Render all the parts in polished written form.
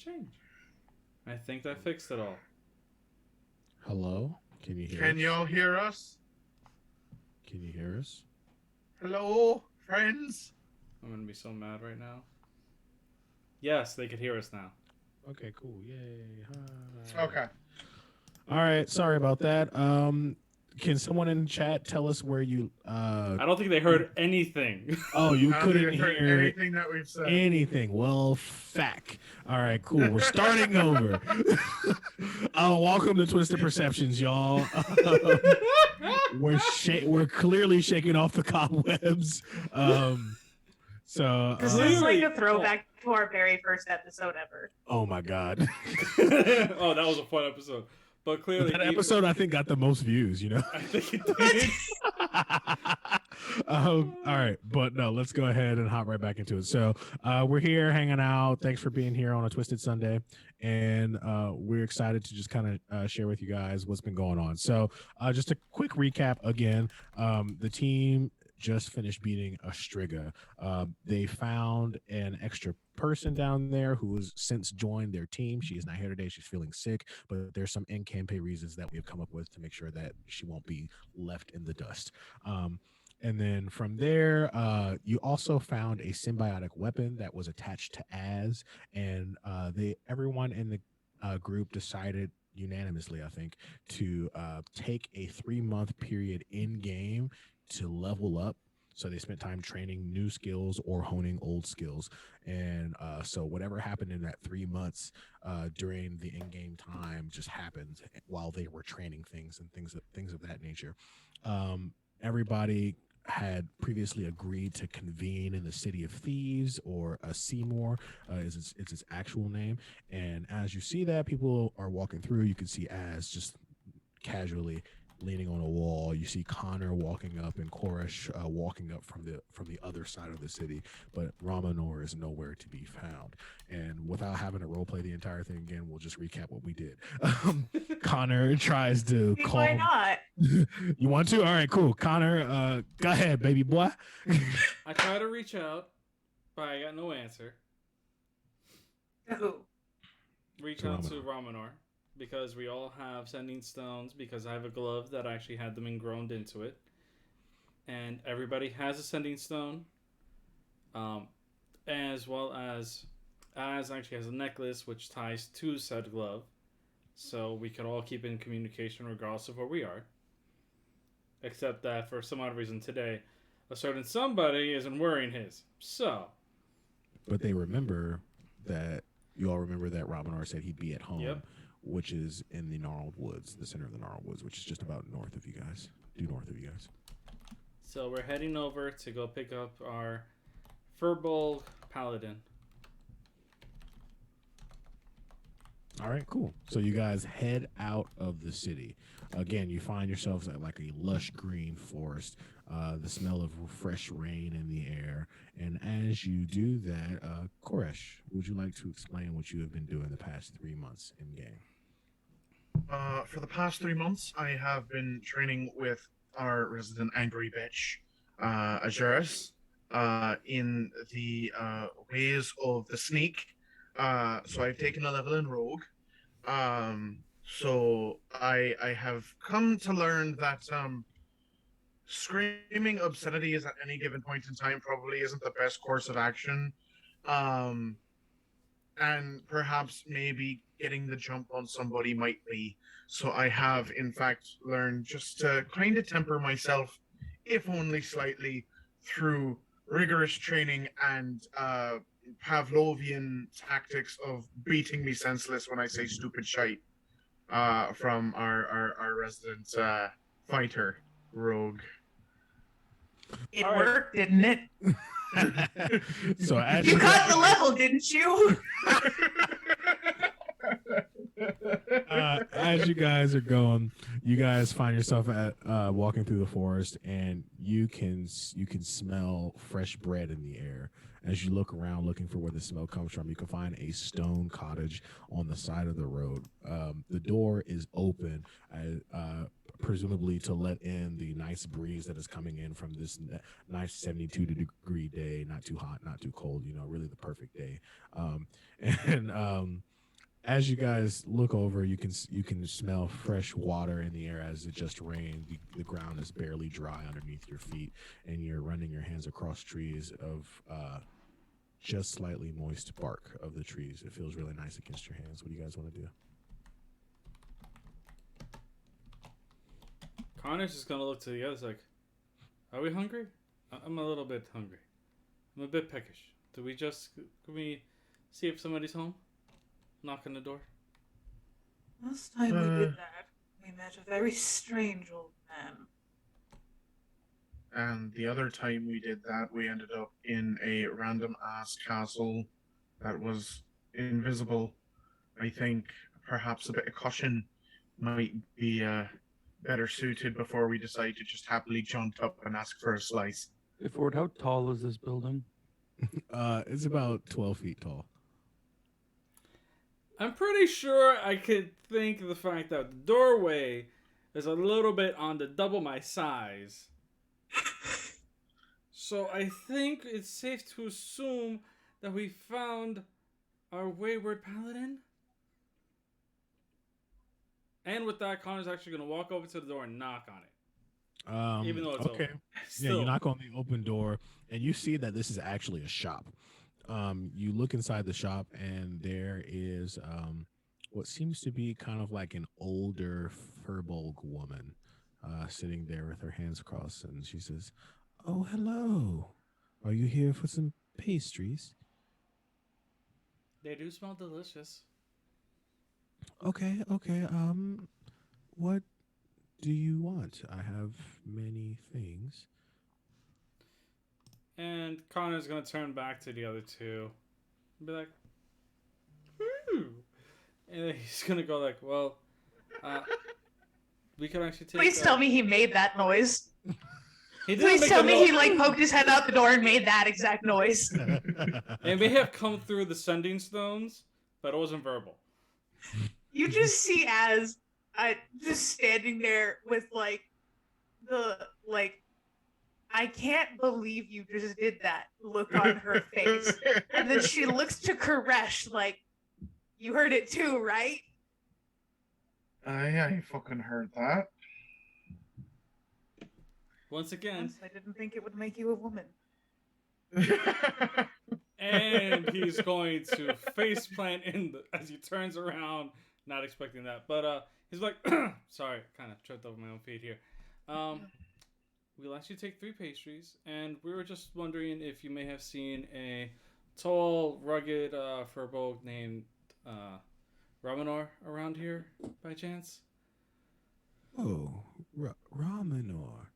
change. I think that fixed it all. Hello? Can you hear Can us? y'all hear us? Can you hear us? Hello, friends? I'm gonna be so mad right now. Yes, they could hear us now. Okay, cool. Yay. Hi. Okay. All right. Sorry about that. Can someone in chat tell us where you I don't think they heard anything. Oh, you I don't couldn't think I heard hear anything that we've said. anything. Well, fact. All right, cool. We're starting over. Welcome to Twisted Perceptions, y'all. We're clearly shaking off the cobwebs. This is like a throwback to our very first episode ever. Oh my god. Oh, that was a fun episode. But clearly, that episode I think got the most views. You know. I think it did. All right, but no, let's go ahead and hop right back into it. So we're here hanging out. Thanks for being here on a Twisted Sunday, and we're excited to just kind of share with you guys what's been going on. So just a quick recap again. The team just finished beating Astriga. They found an extra person down there who has since joined their team. She is not here today. She's feeling sick, but there's some in-campaign reasons that we have come up with to make sure that she won't be left in the dust. And then from there, you also found a symbiotic weapon that was attached to Az, and everyone in the group decided unanimously, I think, to take a 3-month period in game to level up. So they spent time training new skills or honing old skills. And so whatever happened in that 3 months during the in-game time just happened while they were training things and things of that nature. Everybody had previously agreed to convene in the City of Thieves, or Seymour is its actual name. And as you see that, people are walking through. You can see Az just casually leaning on a wall. You see Connor walking up and Koresh walking up from the other side of the city, but Ramanor is nowhere to be found. And without having to roleplay the entire thing again, we'll just recap what we did. Connor tries to call. Why not? You want to? All right, cool. Connor, go ahead, baby boy. I tried to reach out, but I got no answer. Who? Reach out to Ramanor. Because we all have sending stones, because I have a glove that actually had them ingrown into it. And everybody has a sending stone. As well as actually has a necklace which ties to said glove. So we could all keep in communication regardless of where we are. Except that for some odd reason today, a certain somebody isn't wearing his. So. But they remember that, you all remember that Ramanor said he'd be at home. Yep. Which is in the Gnarled Woods, the center of the Gnarled Woods, which is just about north of you guys. Due north of you guys. So we're heading over to go pick up our Furbolg Paladin. All right, cool. So you guys head out of the city. Again, you find yourselves at like a lush green forest, the smell of fresh rain in the air. And as you do that, Koresh, would you like to explain what you have been doing the past 3 months in game? For the past 3 months, I have been training with our resident angry bitch, Azuris, in the ways of the sneak. So I've taken a level in rogue. So I have come to learn that screaming obscenities at any given point in time probably isn't the best course of action. And perhaps maybe getting the jump on somebody might be. So I have, in fact, learned just to kind of temper myself, if only slightly, through rigorous training and Pavlovian tactics of beating me senseless when I say stupid shite from our resident fighter, Rogue. It worked, didn't it? So as You got the level, didn't you? as you guys are going, you guys find yourself at walking through the forest, and you can smell fresh bread in the air As you look around looking for where the smell comes from, you can find a stone cottage on the side of the road. The door is open, presumably to let in the nice breeze that is coming in from this nice 72-degree day. Not too hot, not too cold. Really the perfect day. And as you guys look over, you can smell fresh water in the air as it just rained. The ground is barely dry underneath your feet, and you're running your hands across trees of just slightly moist bark of the trees. It feels really nice against your hands. What do you guys want to do? Connor's just gonna look to the others like, are we hungry? I'm a little bit hungry. I'm a bit peckish. Can we see if somebody's home? Knock on the door. Last time we did that, we met a very strange old man. And the other time we did that, we ended up in a random ass castle that was invisible. I think perhaps a bit of caution might be better suited before we decide to just happily jump up and ask for a slice. Hey, Ford, how tall is this building? It's about 12 feet tall. I'm pretty sure I could think of the fact that the doorway is a little bit on the double my size. So I think it's safe to assume that we found our wayward paladin. And with that, Connor's actually going to walk over to the door and knock on it. Even though it's okay. open. Yeah, you knock on the open door, and you see that this is actually a shop. You look inside the shop, and there is what seems to be kind of like an older Furbolg woman sitting there with her hands crossed, and she says, "Oh, hello. Are you here for some pastries?" They do smell delicious. Okay. What do you want? I have many things. And Connor's going to turn back to the other two and be like, and then he's going to go like, well, we can actually take... Please tell me he made that noise. He didn't Please make tell a me noise. he like poked his head out the door and made that exact noise. It may have come through the sending stones, but it wasn't verbal. You just see as just standing there with I can't believe you just did that look on her face. And then she looks to Koresh like, you heard it too, right? I fucking heard that. Once again, I didn't think it would make you a woman. and he's going to face plant as he turns around, not expecting that. But he's like, sorry, kind of tripped over my own feet here. We'll actually take 3 pastries, and we were just wondering if you may have seen a tall, rugged Furbolg named Ramanor around here by chance. Oh, Ramanor.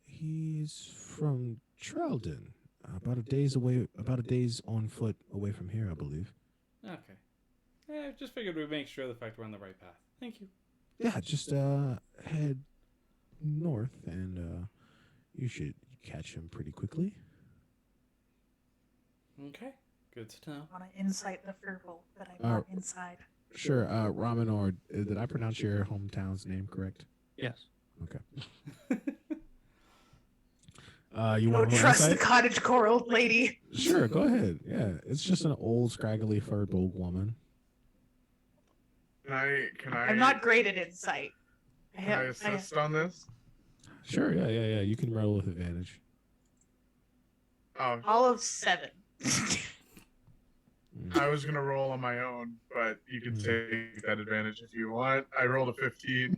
He's from Trelden. About a day's on foot away from here, I believe. Okay. Just figured we'd make sure the fact we're on the right path. Thank you. Yeah, just head north, and you should catch him pretty quickly. Okay. Good to know. I want to incite the Furble that I brought inside. Sure. Ramanor, did I pronounce your hometown's name correct? Yes. Okay. You want to trust the cottage core old lady. Sure, go ahead. Yeah, it's just an old, scraggly, Furbolg woman. Can I? I'm not great at insight. Can I assist on this? Sure, yeah. You can roll with advantage. Oh, All of 7. I was gonna roll on my own, but you can take that advantage if you want. I rolled a 15.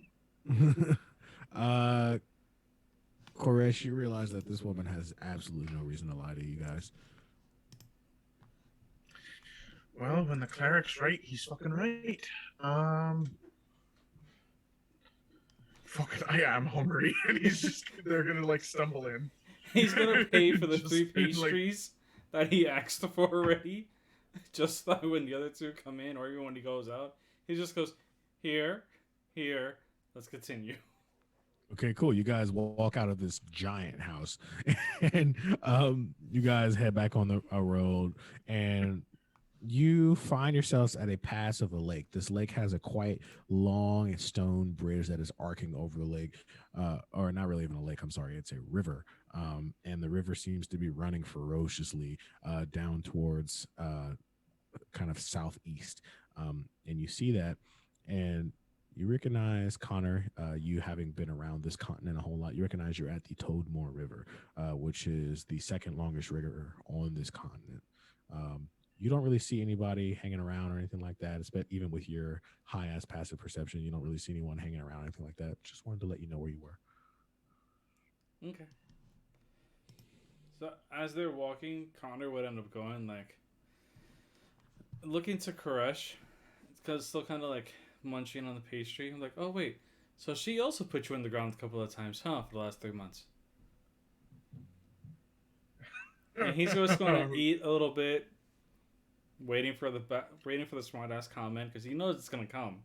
Koresh, you realize that this woman has absolutely no reason to lie to you guys. Well, when the cleric's right, he's fucking right. Fuck it, I am hungry, and they're gonna stumble in. He's gonna pay for the Just 3 been, pastries that he asked for already. Just that when the other 2 come in, or even when he goes out, he just goes, here, let's continue. Okay, cool. You guys walk out of this giant house, and you guys head back on the road, and you find yourselves at a pass of a lake. This lake has a quite long stone bridge that is arcing over the lake, or not really even a lake. I'm sorry, it's a river. And the river seems to be running ferociously down towards kind of southeast. And you see that, and you recognize Connor. You having been around this continent a whole lot, you recognize you're at the Toadmore River, which is the second longest river on this continent. You don't really see anybody hanging around or anything like that. Even with your high ass passive perception, you don't really see anyone hanging around or anything like that. Just wanted to let you know where you were. Okay. So as they're walking, Connor would end up going like looking to Koresh, because still kind of like munching on the pastry. I'm like, oh wait, so she also put you in the ground a couple of times, huh? For the last 3 months. And he's just going to eat a little bit, waiting for the smart ass comment because he knows it's gonna come.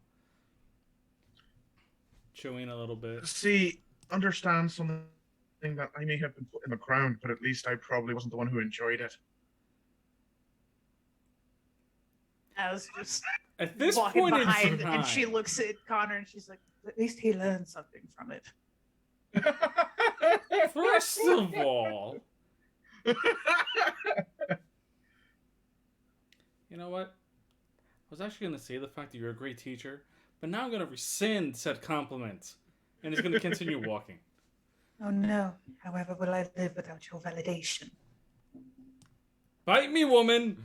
Chewing a little bit. See, understand something that I may have been put in the ground, but at least I probably wasn't the one who enjoyed it. As just At this walking point behind, in time, and she looks at Connor and she's like, "At least he learned something from it." first of all, you know what? I was actually going to say the fact that you're a great teacher, but now I'm going to rescind said compliment. And he's going to continue walking. Oh no. However, will I live without your validation? Bite me, woman!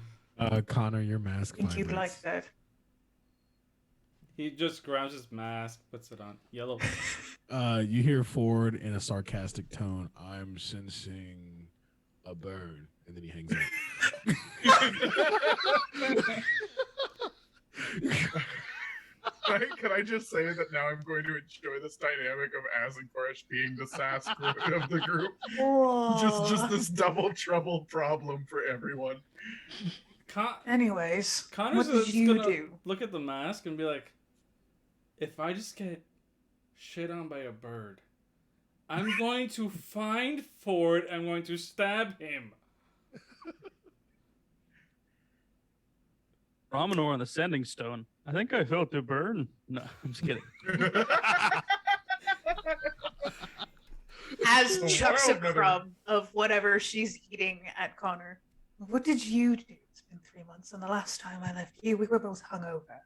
Connor, your mask I think you'd vibrates. like that. He just grabs his mask, puts it on. Yellow. You hear Ford in a sarcastic tone, "I'm sensing a burn," and then he hangs up. Can I just say that now I'm going to enjoy this dynamic of Az and Koresh being the sass group of the group? Just this double trouble problem for everyone. Anyways, Connor's what did just you gonna do? look at the mask and be like, if I just get shit on by a bird, I'm going to find Ford, I'm going to stab him. Promenor on the Sending Stone. I think I felt a burn. No, I'm just kidding. As chucks a Wild, crumb of whatever she's eating at Connor. What did you do? It's been 3 months, and the last time I left you, we were both hungover.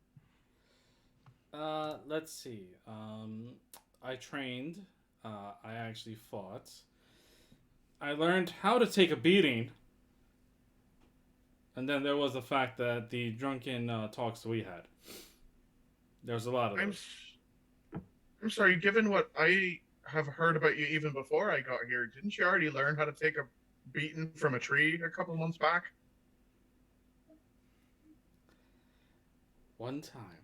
Let's see. I trained. I actually fought. I learned how to take a beating. And then there was the fact that the drunken talks we had. There was a lot of those. I'm sorry, given what I have heard about you even before I got here, didn't you already learn how to take a beating from a tree a couple months back? One time,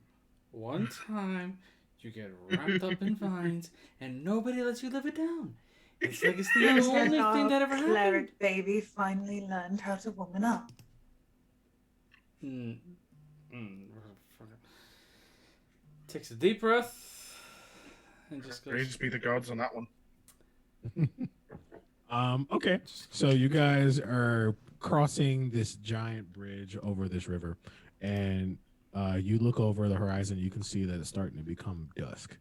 you get wrapped up in vines, and nobody lets you live it down. It's like it's the only thing that ever happened. Cleric baby finally learned how to woman up. Takes a deep breath and just goes. Praise be the gods on that one. Okay. So you guys are crossing this giant bridge over this river, and you look over the horizon. You can see that it's starting to become dusk.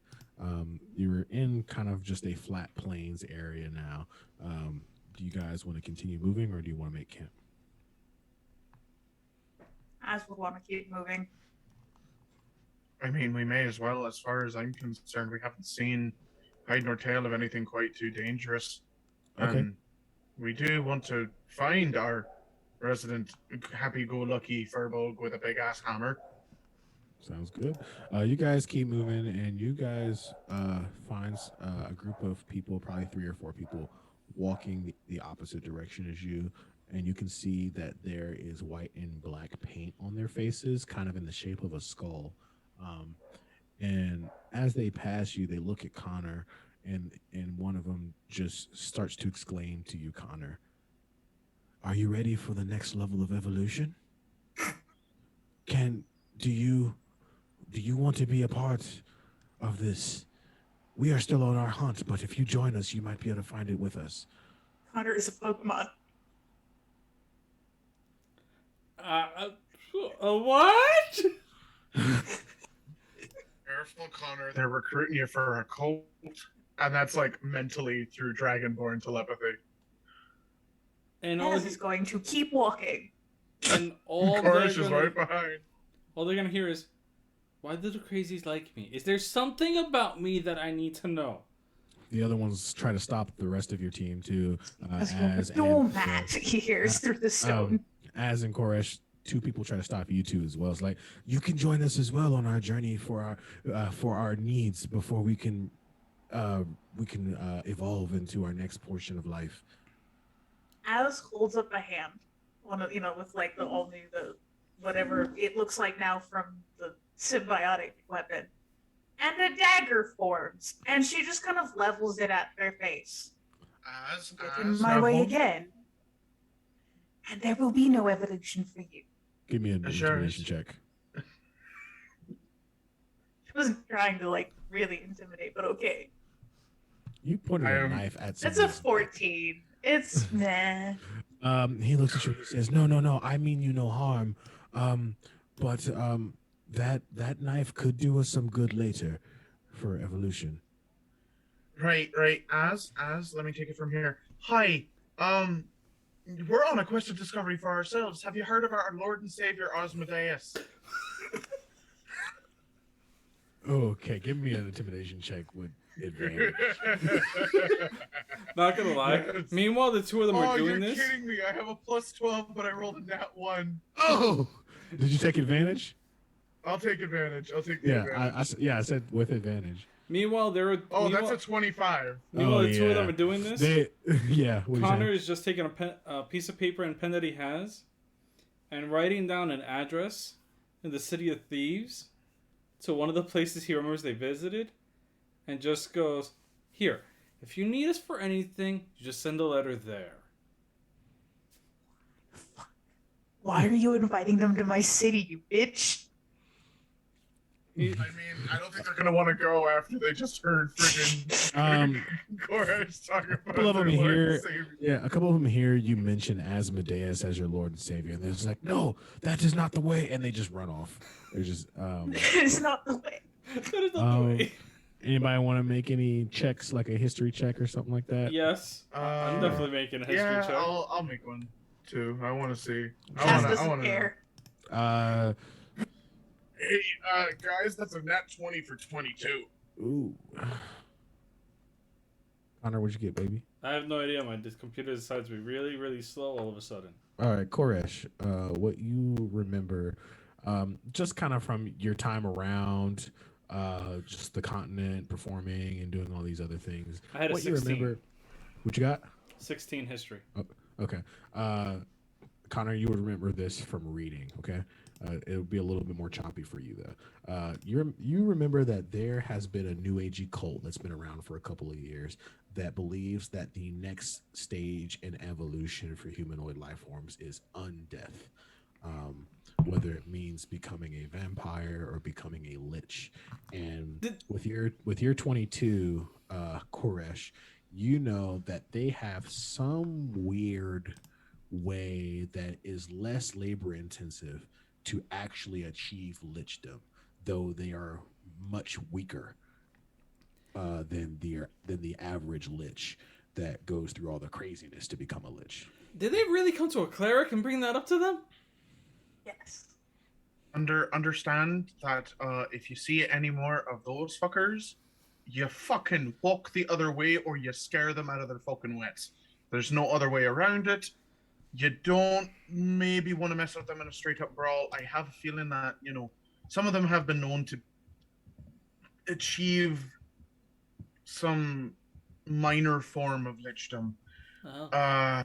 You're in kind of just a flat plains area now. Do you guys want to continue moving, or do you want to make camp? As would want to keep moving. I mean, we may as well. As far as I'm concerned, we haven't seen hide nor tail of anything quite too dangerous. Okay. We do want to find our resident happy-go-lucky Furbolg with a big-ass hammer. Sounds good. You guys keep moving, and you guys find a group of people, probably 3 or 4 people, walking the opposite direction as you. And you can see that there is white and black paint on their faces, kind of in the shape of a skull. And as they pass you, they look at Connor, and one of them just starts to exclaim to you, Connor, "Are you ready for the next level of evolution? Do you want to be a part of this we are still on our hunt, but if you join us, you might be able to find it with us. Connor is a Pokemon. What? Careful, Connor. They're recruiting you for a cult, and that's like mentally through Dragonborn telepathy. And all, Az is going to keep walking. and all Chorus they're is gonna, right behind. all they're gonna hear is, "Why do the crazies like me? Is there something about me that I need to know?" The other ones try to stop the rest of your team too. Because you're As a and doormat, he hears through the stone. As and Koresh, two people try to stop you too as well. It's like you can join us as well on our journey for our needs before we can evolve into our next portion of life. Az holds up a hand, one of with like the whatever it looks like now from the symbiotic weapon, and a dagger forms, and she just kind of levels it at their face. Get in my way again, and there will be no evolution for you. Give me an intimidation check. She wasn't trying to like really intimidate, but okay. You pointed a knife at That's a someone's 14. It's meh. He looks at you and says, No, I mean you no harm. But that knife could do us some good later for evolution. Right. As, let me take it from here. Hi. We're on a quest of discovery for ourselves. Have you heard of our Lord and Savior Osmodeus? Okay, give me an intimidation check with advantage. Not gonna lie. Yes. Meanwhile, the two of them are doing you're this. kidding me. I have a plus 12, but I rolled a nat 1. Oh! Did you take advantage? I'll take advantage. I'll take the Yeah, advantage. I said with advantage. Meanwhile, That's a 25. Meanwhile, the two of yeah. them are doing this. Yeah. What Connor is just taking a piece of paper and pen that he has, and writing down an address in the city of thieves to one of the places he remembers they visited, and just goes, "Here, if you need us for anything, you just send a letter there." Why are you inviting them to my city, you bitch? I mean, I don't think they're gonna want to go after they just heard friggin' Korash talking about a couple of them their Lord and here. Savior. Yeah, a couple of them here. You mention Asmodeus as your Lord and Savior, and they're just like, "No, that is not the way," and they just run off. They're just. It's not the way. That is not the way. Anybody want to make any checks, like a history check or something like that? Yes, I'm definitely making a history check. I'll make one too. I want to see. Az I doesn't want to know. care. Hey, guys, that's a nat 20 for 22. Ooh. Connor, what'd you get, baby? I have no idea. My computer decides to be really, really slow all of a sudden. All right, Koresh, what you remember, just kind of from your time around, just the continent, performing and doing all these other things. I had a what 16. you remember? What you got? 16 history. Okay. Connor, you would remember this from reading, okay? It would be a little bit more choppy for you, though. You remember that there has been a New Agey cult that's been around for a couple of years that believes that the next stage in evolution for humanoid life forms is undeath. Whether it means becoming a vampire or becoming a lich. And with your 22, Koresh, you know that they have some weird way that is less labor intensive to actually achieve lichdom, though they are much weaker than the average lich that goes through all the craziness to become a lich. Did they really come to a cleric and bring that up to them? Yes. Understand that if you see any more of those fuckers, you fucking walk the other way or you scare them out of their fucking wits. There's no other way around it. You don't maybe want to mess with them in a straight up brawl. I have a feeling that, some of them have been known to achieve some minor form of lichdom. Oh.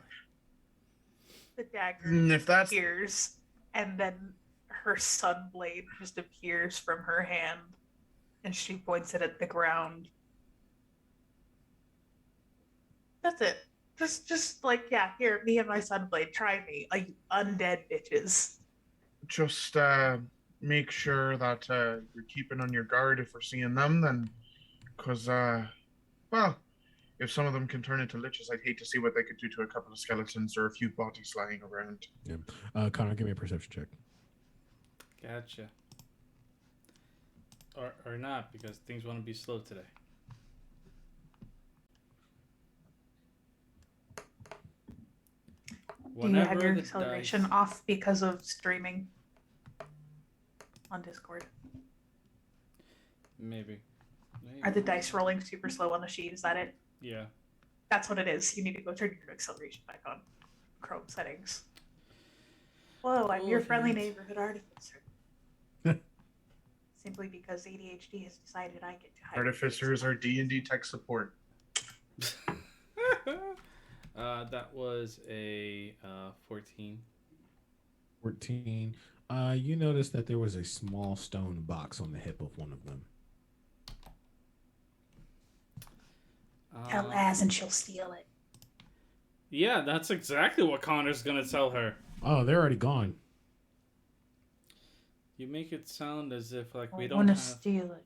The dagger If that's appears, and then her sunblade just appears from her hand, and she points it at the ground. That's it. Just like, yeah, here, me and my sunblade, try me, like undead bitches. just make sure that you're keeping on your guard if we're seeing them, then Because, well, if some of them can turn into liches, I'd hate to see what they could do to a couple of skeletons or a few bodies lying around. Yeah. Connor, give me a perception check. Gotcha. Or not, because things want to be slow today. Do you have Whenever your the acceleration dice- off because of streaming on Discord? Maybe. Are the dice rolling super slow on the sheet? Is that it? Yeah. That's what it is. You need to go turn your acceleration back on. Chrome settings. Whoa, I'm your friendly Bullshit. neighborhood artificer. Simply because ADHD has decided I get to hide. Artificers are D&D tech support. That was a 14. 14. You noticed that there was a small stone box on the hip of one of them. Tell Laz and she'll steal it. Yeah, that's exactly what Connor's gonna tell her. Oh, they're already gone. You make it sound as if like we I don't want to have. steal it.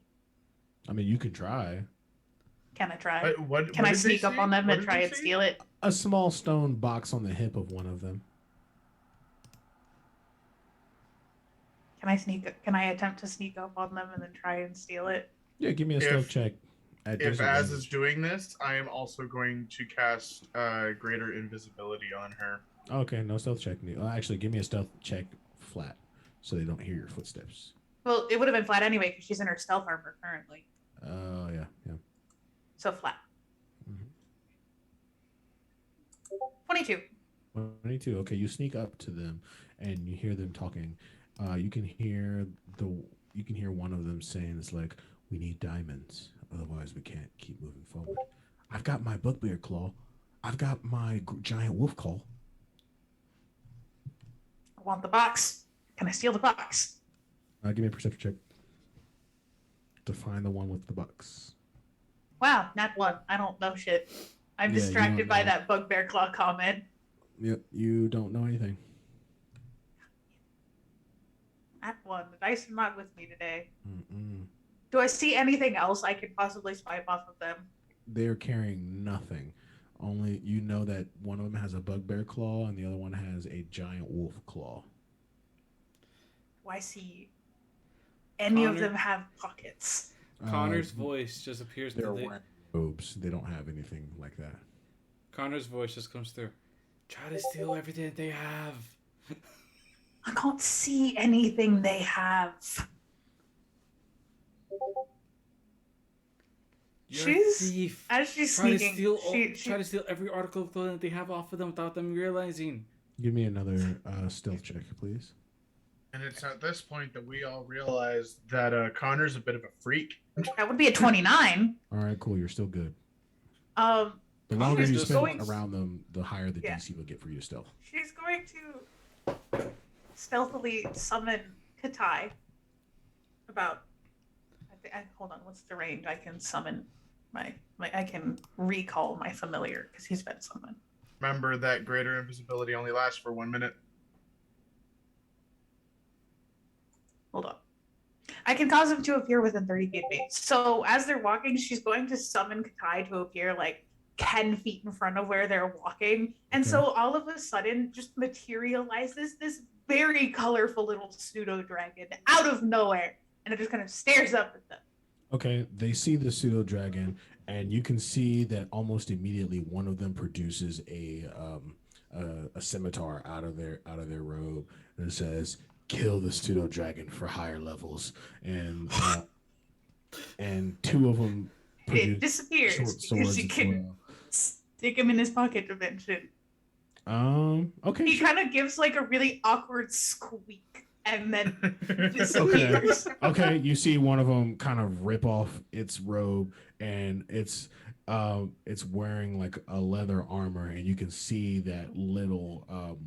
I mean, you can try. Can I try? What Can I did they sneak up say? on them What and did try they and say? steal it? A small stone box on the hip of one of them. Can I attempt to sneak up on them and then try and steal it? Yeah, give me a stealth check. At If Az disadvantage. is doing this, I am also going to cast greater invisibility on her. Okay, no stealth check. Actually, give me a stealth check flat, so they don't hear your footsteps. Well, it would have been flat anyway because she's in her stealth armor currently. Oh, yeah. So flat. Mhm. 22. 22. Okay, you sneak up to them, and you hear them talking. You can hear one of them saying, "It's like, we need diamonds, otherwise we can't keep moving forward. I've got my bugbear claw. I've got my giant wolf call." I want the box. Can I steal the box? Give me a perception check to find the one with the box. Wow, not one. I don't know shit. I'm Yeah, you distracted don't by know. that bugbear claw comment. Yep, you don't know anything. Not one. The dice are not with me today. Mm-mm. Do I see anything else I could possibly swipe off of them? They're carrying nothing. Only you know that one of them has a bugbear claw and the other one has a giant wolf claw. Do I see any of Connor? them have pockets? Connor's voice just appears They're through the. wearing robes. They don't have anything like that. Connor's voice just comes through. Try to steal everything they have. I can't see anything they have. You're a She's- thief. As she's Try to sneaking, steal. she Try to steal every article of clothing that they have off of them without them realizing. Give me another stealth check, please. And it's at this point that we all realize that Connor's a bit of a freak. that would be a 29. All right, cool. You're still good. Um, The longer She's you just spend going- around them, the higher the Yeah. DC will get for your stealth. she's going to stealthily summon Katai. Hold on, what's the range? I can summon I can recall my familiar because he's been summoned. Remember that greater invisibility only lasts for 1 minute. Hold on. I can cause him to appear within 30 feet of me. So as they're walking, she's going to summon Katai to appear like 10 feet in front of where they're walking. And Okay. so all of a sudden just materializes this very colorful little pseudo dragon out of nowhere. And it just kind of stares up at them. Okay, they see the pseudo dragon, and you can see that almost immediately one of them produces a scimitar out of their robe, and it says, "Kill the pseudo dragon for higher levels." And two of them It produce disappears short because swords you as can well. stick him in his pocket dimension. Okay. He kind of gives like a really awkward squeak and then disappears. Okay, you see one of them kind of rip off its robe, and it's wearing like a leather armor, and you can see that little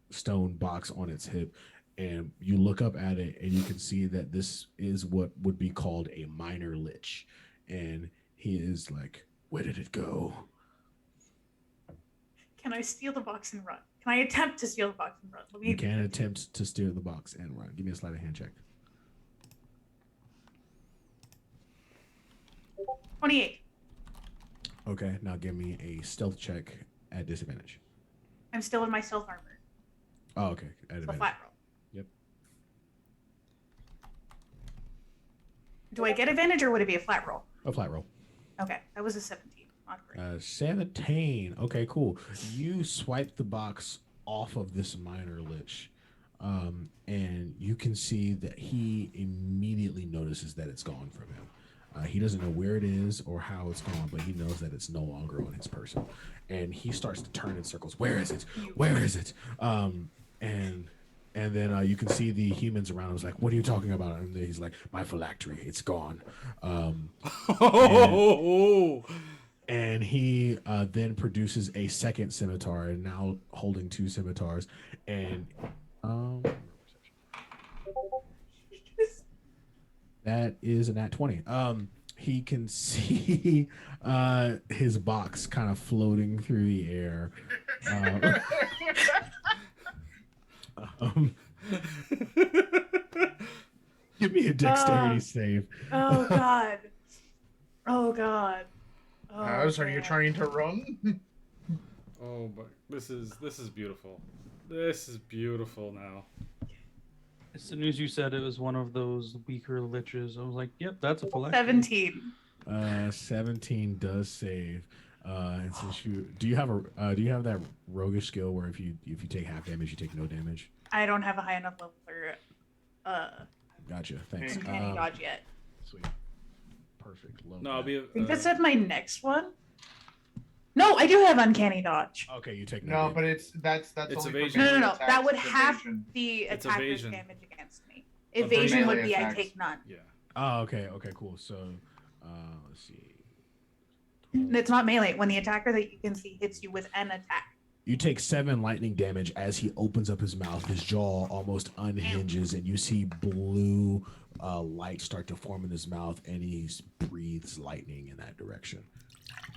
stone box on its hip, and you look up at it and you can see that this is what would be called a minor lich, and he is like, "Where did it go?" Can I steal the box and run? Can I attempt to steal the box and run? You can attempt to steer the box and run. Give me a sleight of hand check. 28. Okay, now give me a stealth check at disadvantage. I'm still in my stealth armor. Oh, okay. At So advantage. flat roll. Yep. Do I get advantage or would it be a flat roll? A flat roll. Okay, that was a 17. Not great. 17. Okay, cool. You swipe the box off of this minor lich, and you can see that he immediately notices that it's gone from him. He doesn't know where it is or how it's gone, but he knows that it's no longer on his person. And he starts to turn in circles. Where is it? Where is it? And then you can see the humans around him. Is like, what are you talking about? And he's like, my phylactery, it's gone. And he then produces a second scimitar, and now holding two scimitars. And that is an at 20. He can see his box kind of floating through the air. Give me a dexterity save. Oh god. Oh god. Oh, As are you man. trying to run? Oh, but this is beautiful. This is beautiful now. As soon as you said it was one of those weaker liches, I was like, "Yep, that's a phylactery." 17. 17 does save. And since do you have that roguish skill where if you take half damage, you take no damage? I don't have a high enough level for Gotcha. Thanks. uncanny dodge yet. Sweet. Perfect. Love No, I'll that. be. I think that's at my next one. No, I do have uncanny dodge. Okay, you take no No, damage. but that's It's only for evasion. melee No. attacks, That would it's have evasion. the It's attacker's evasion. damage against me. Evasion would melee be I attacks. take none. Yeah. Oh, okay, cool. So, let's see. It's not melee. When the attacker that you can see hits you with an attack. You take 7 lightning damage as he opens up his mouth. His jaw almost unhinges, and you see blue light start to form in his mouth, and he breathes lightning in that direction.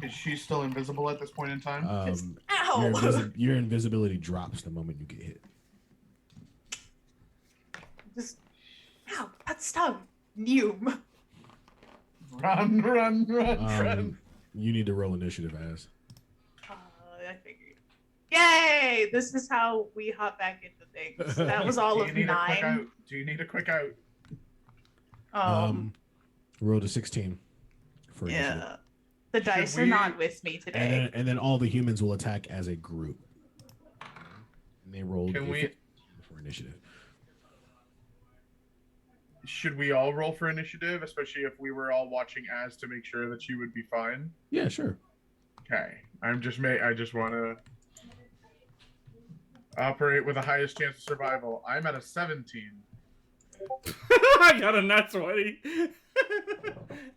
Is she still invisible at this point in time? Ow! Your invisibility drops the moment you get hit. Just, ow, that stung. Neum. Run, run. You need to roll initiative, as. I figured. Yay! This is how we hop back into things. That was all Do of you need a quick 9. out? Do you need a quick out? Rolled a 16 for initiative. Yeah. The dice are we- not with me today. And then all the humans will attack as a group. And they rolled Can a we- 15 for initiative. Should we all roll for initiative, especially if we were all watching as to make sure that she would be fine? Yeah, sure. Okay. I just want to operate with the highest chance of survival. I'm at a 17. I got a nat 20.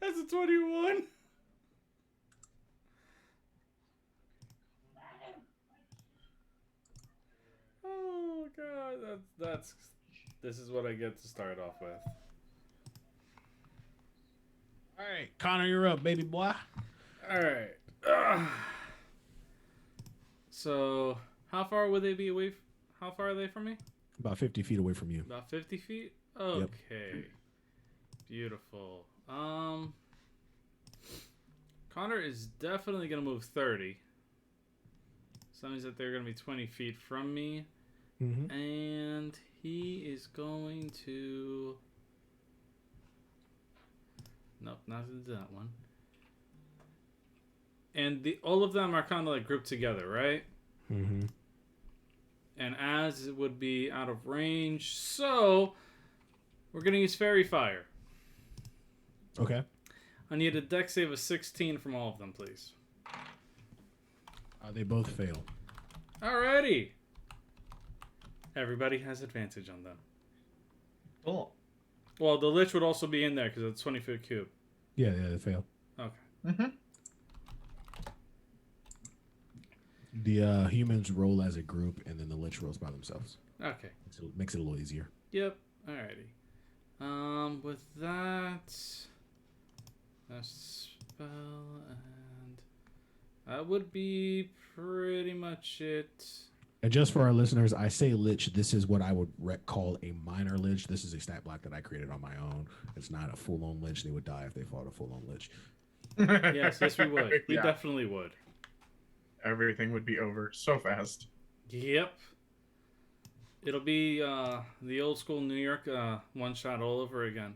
That's a 21. Oh god, that's this is what I get to start off with. All right, Connor, you're up, baby boy. All right. So, how far would they be away? How far are they from me? About 50 feet away from you. About 50 feet. Okay. Beautiful. Connor is definitely gonna move 30. So that means that they're gonna be 20 feet from me, Mm-hmm. and he is going to. Nope, not that one. And all of them are kind of like grouped together, right? Mm-hmm. And as it would be out of range, so we're gonna use fairy fire. Okay. I need a dex save of 16 from all of them, please. They both fail. Alrighty. Everybody has advantage on them. Cool. Well, the lich would also be in there because it's 20-foot cube. Yeah, they fail. Okay. Mm-hmm. The humans roll as a group, and then the lich rolls by themselves. Okay. Makes it a little easier. Yep. Alrighty. With that, a spell, and that would be pretty much it. And just for our listeners, I say lich. This is what I would call a minor lich. This is a stat block that I created on my own. It's not a full-on lich. They would die if they fought a full-on lich. Yes, we would. We Yeah, definitely would. everything would be over so fast. Yep. It'll be the old school New York one shot all over again.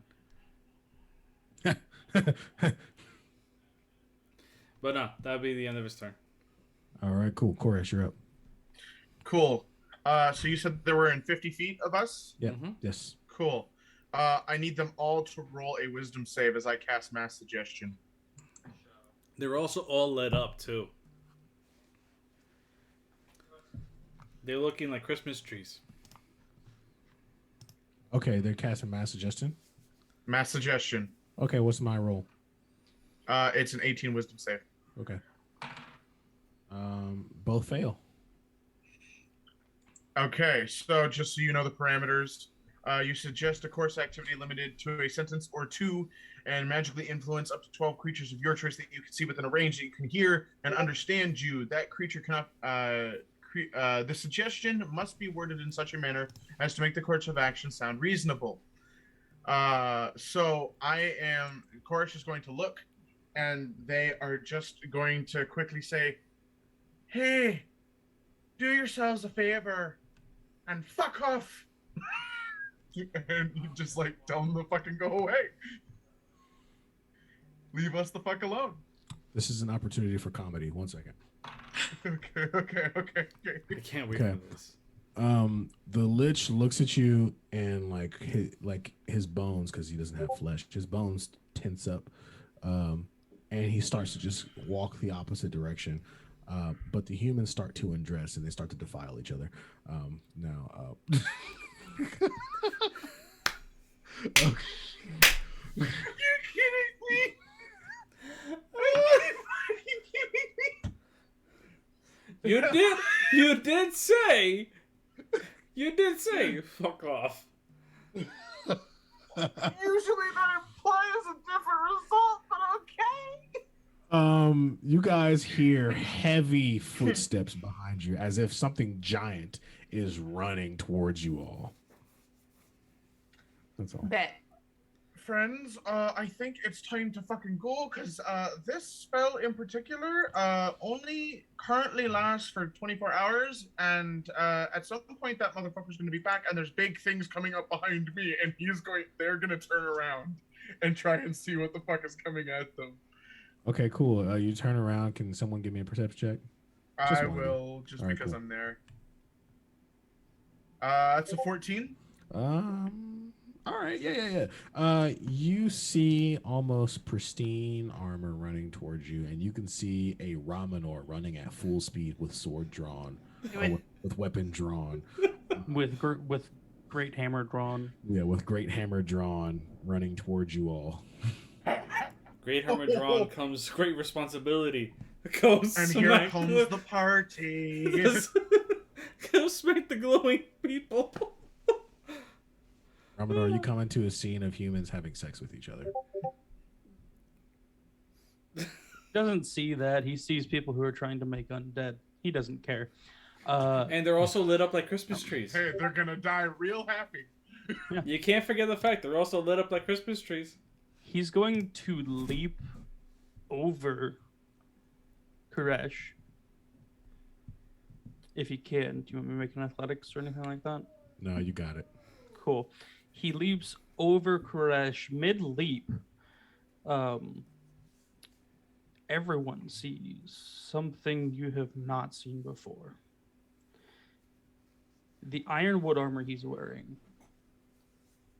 But no, that'd be the end of his turn. All right, cool. Chorus, you're up. Cool. So you said there were in 50 feet of us? Yep. Mhm. Yes. Cool. I need them all to roll a wisdom save as I cast Mass Suggestion. They're also all lit up too. They're looking like Christmas trees. Okay, they're casting mass suggestion. Mass Suggestion. Okay, what's my roll? It's an 18 wisdom save. Okay. Both fail. Okay, so just so you know the parameters, you suggest a course activity limited to a sentence or two and magically influence up to 12 creatures of your choice that you can see within a range that you can hear and understand you. That creature cannot. The suggestion must be worded in such a manner as to make the course of action sound reasonable. So Chorus is going to look, and they are just going to quickly say, "Hey, do yourselves a favor and fuck off." And you just like tell them to fucking go away. Leave us the fuck alone. This is an opportunity for comedy. 1 second. Okay. I can't wait Okay. for this. The lich looks at you and his bones, because he doesn't have flesh, his bones tense up, and he starts to just walk the opposite direction. But the humans start to undress and they start to defile each other. Now, okay. You're kidding me. Are you kidding me? You did say fuck off. Usually that implies a different result, but okay. You guys hear heavy footsteps behind you as if something giant is running towards you all. That's all. Bet. Friends, I think it's time to fucking go, because this spell in particular only currently lasts for 24 hours, and at some point that motherfucker's going to be back, and there's big things coming up behind me, and they're going to turn around and try and see what the fuck is coming at them. Okay, cool. You turn around. Can someone give me a perception check? Just I one of them. will, just All right, because cool. I'm there. It's a 14. All right, yeah. You see almost pristine armor running towards you, and you can see a Ramanor running at full speed with sword drawn, with weapon drawn, with great hammer drawn. yeah, with great hammer drawn, running towards you all. Great hammer drawn comes great responsibility. Go And smack here comes the party. Go smack the glowing people. Ramanor, you come into a scene of humans having sex with each other. Doesn't see that. He sees people who are trying to make undead. He doesn't care. And they're also lit up like Christmas trees. Hey, they're gonna die real happy. You can't forget the fact they're also lit up like Christmas trees. He's going to leap over Koresh. If he can. Do you want me to make an athletics or anything like that? No, you got it. Cool. He leaps over Koresh mid-leap. Everyone sees something you have not seen before. The ironwood armor he's wearing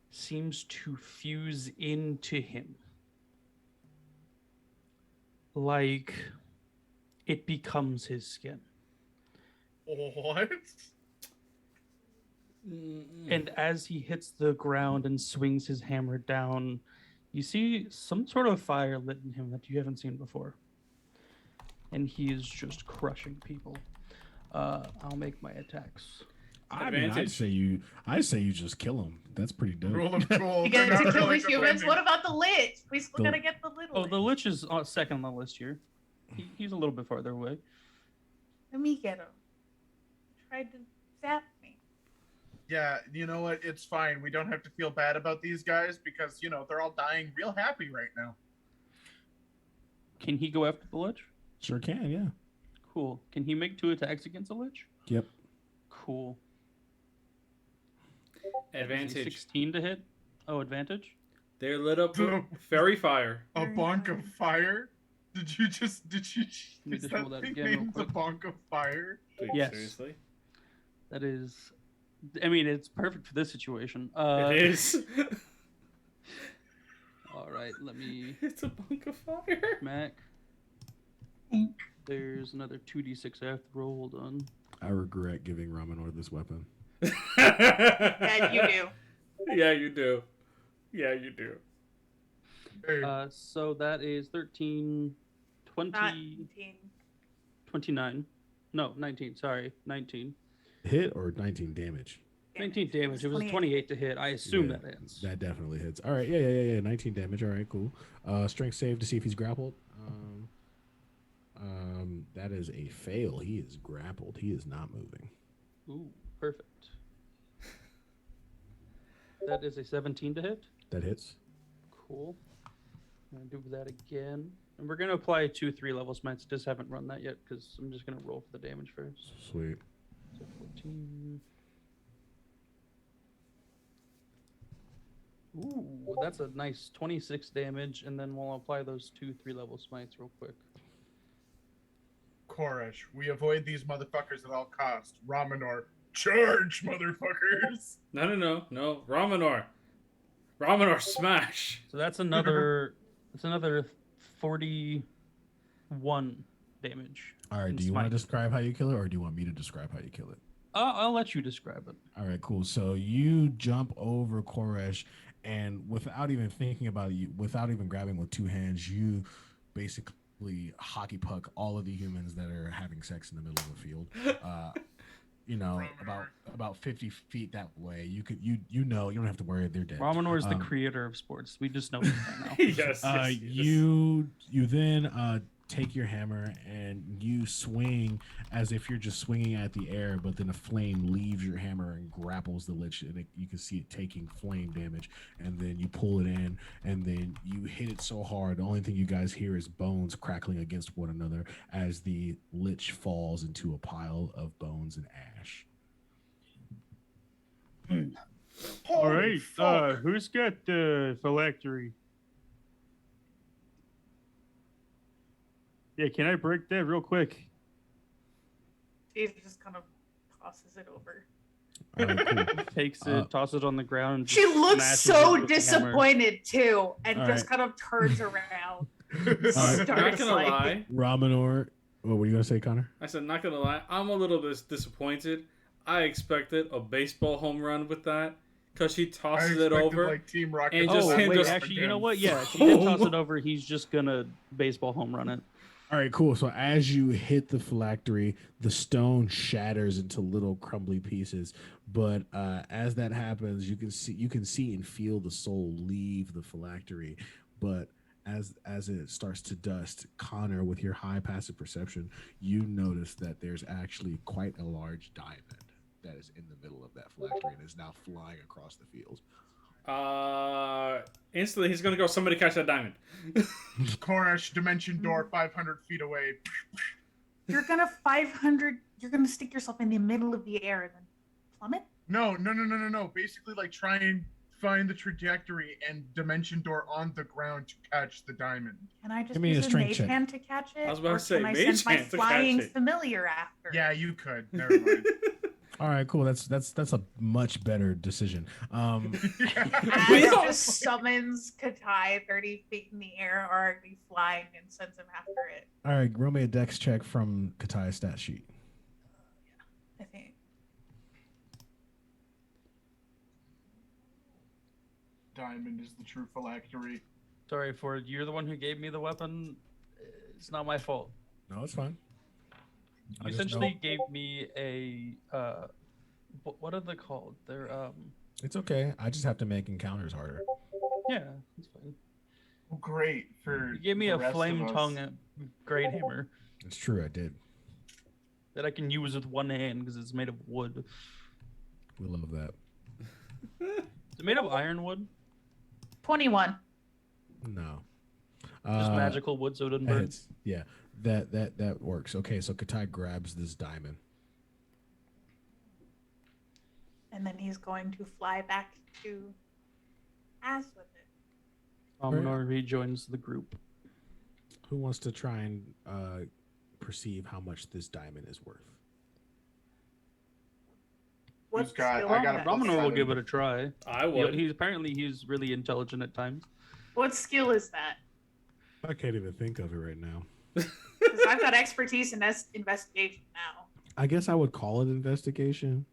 seems to fuse into him. Like it becomes his skin. What? And as he hits the ground and swings his hammer down, you see some sort of fire lit in him that you haven't seen before. And he is just crushing people. I'll make my attacks. I mean, I'd say you just kill him. That's pretty dope. Rule of cool. You get to kill these humans. What about the lich? We still gotta get the little. Oh, the lich is second on the list here. He's a little bit farther away. Let me get him. Tried to zap me. Yeah, you know what? It's fine. We don't have to feel bad about these guys because, they're all dying real happy right now. Can he go after the lich? Sure can, yeah. Cool. Can he make 2 attacks against the lich? Yep. Cool. Advantage. 16 to hit. Oh, advantage. They're lit up So- with fairy fire. A bonk of fire? Did you Let me is just that roll that thing again real named the quick. bonk of fire? Dude, Yes. Seriously? That is. I mean, it's perfect for this situation. It is. All right, let me. It's a bunk of fire. Mac. There's another 2d6 I have to roll. Hold on. I regret giving Ramanor this weapon. And you do. Yeah, you do. Yeah, you do. Hey, So that is 13, 20, 19. 29. No, 19. Sorry, 19. Hit or 19 damage? 19 damage. It was 28 to hit. I assume Yeah, that hits. That definitely hits. All right, yeah. 19 damage. All right, cool. Strength save to see if he's grappled. That is a fail. He is grappled. He is not moving. Ooh, perfect. That is a 17 to hit. That hits. Cool. I'm gonna do that again. And we're gonna apply 2 3-level smites. Just haven't run that yet because I'm just gonna roll for the damage first. Sweet. So 14. Ooh, that's a nice 26 damage, and then we'll apply those 2 3-level smites real quick. Koresh, we avoid these motherfuckers at all cost. Ramanor, charge, motherfuckers! No. Ramanor, smash. So that's another 41 damage. All right, And do you want to smite. describe how you kill it, or do you want me to describe how you kill it? I'll let you describe it. All right, cool. So you jump over Koresh, and without even thinking about it, without even grabbing with 2 hands, you basically hockey puck all of the humans that are having sex in the middle of the field. About 50 feet that way. You don't have to worry, they're dead. Ramanor is the creator of sports. We just know this by now. Yes. You then take your hammer and you swing as if you're just swinging at the air, but then a flame leaves your hammer and grapples the lich, and you can see it taking flame damage. And then you pull it in, and then you hit it so hard. The only thing you guys hear is bones crackling against one another as the lich falls into a pile of bones and ash. All Holy right, fuck. who's got the phylactery? Yeah, can I break that real quick? He just kind of tosses it over. All right, cool. Takes it, Uh, tosses it on the ground. And She just looks smashes so it with the hammer. disappointed too, and All just right. kind of turns around. right. Not Starts gonna like, lie. Ramanor, what were you gonna say, Connor? I said, not gonna lie. I'm a little bit disappointed. I expected a baseball home run with that because she I tosses it expected, over. like Team Rocket. and to just Oh, hit wait, us actually, you know again. what? Yeah, she did toss it over. He's just gonna baseball home run it. All right, cool. So as you hit the phylactery, the stone shatters into little crumbly pieces. But as that happens, you can see and feel the soul leave the phylactery. But as it starts to dust, Connor, with your high passive perception, you notice that there's actually quite a large diamond that is in the middle of that phylactery and is now flying across the field. Instantly, he's gonna go. Somebody catch that diamond. Koresh, dimension door 500 feet away. you're gonna stick yourself in the middle of the air and then plummet. No. Basically, like, try and find the trajectory and dimension door on the ground to catch the diamond. Can I just Give me a use a strength mage check. hand to catch it? I was about or to say, can I mage send my hand to catch flying it. familiar after? Yeah, you could. Never mind. All right, cool. That's a much better decision. We As don't- just summons Katai 30 feet in the air, already flying, and sends him after it. All right, roll me a dex check from Katai's stat sheet. I think. Diamond is the true phylactery. Sorry, Ford. You're the one who gave me the weapon. It's not my fault. No, it's fine. You essentially gave me a what are they called? They're It's okay. I just have to make encounters harder. yeah, it's fine. Oh, great for You gave me the a rest of flame us. tongue great hammer It's true, I did. that I can use with one hand because it's made of wood. We love that. Is it made of ironwood? 21. No. Just magical wood so it doesn't burn. Yeah, that works. Okay, so Katai grabs this diamond. And then he's going to fly back to Az with it. Amunor rejoins the group. Who wants to try and perceive how much this diamond is worth? What's Who's got- skill I on got a that? plus Amunor will 7. give it a try. I would. He's really intelligent at times. What skill is that? I can't even think of it right now. Because I've got expertise in investigation now. I guess I would call it investigation.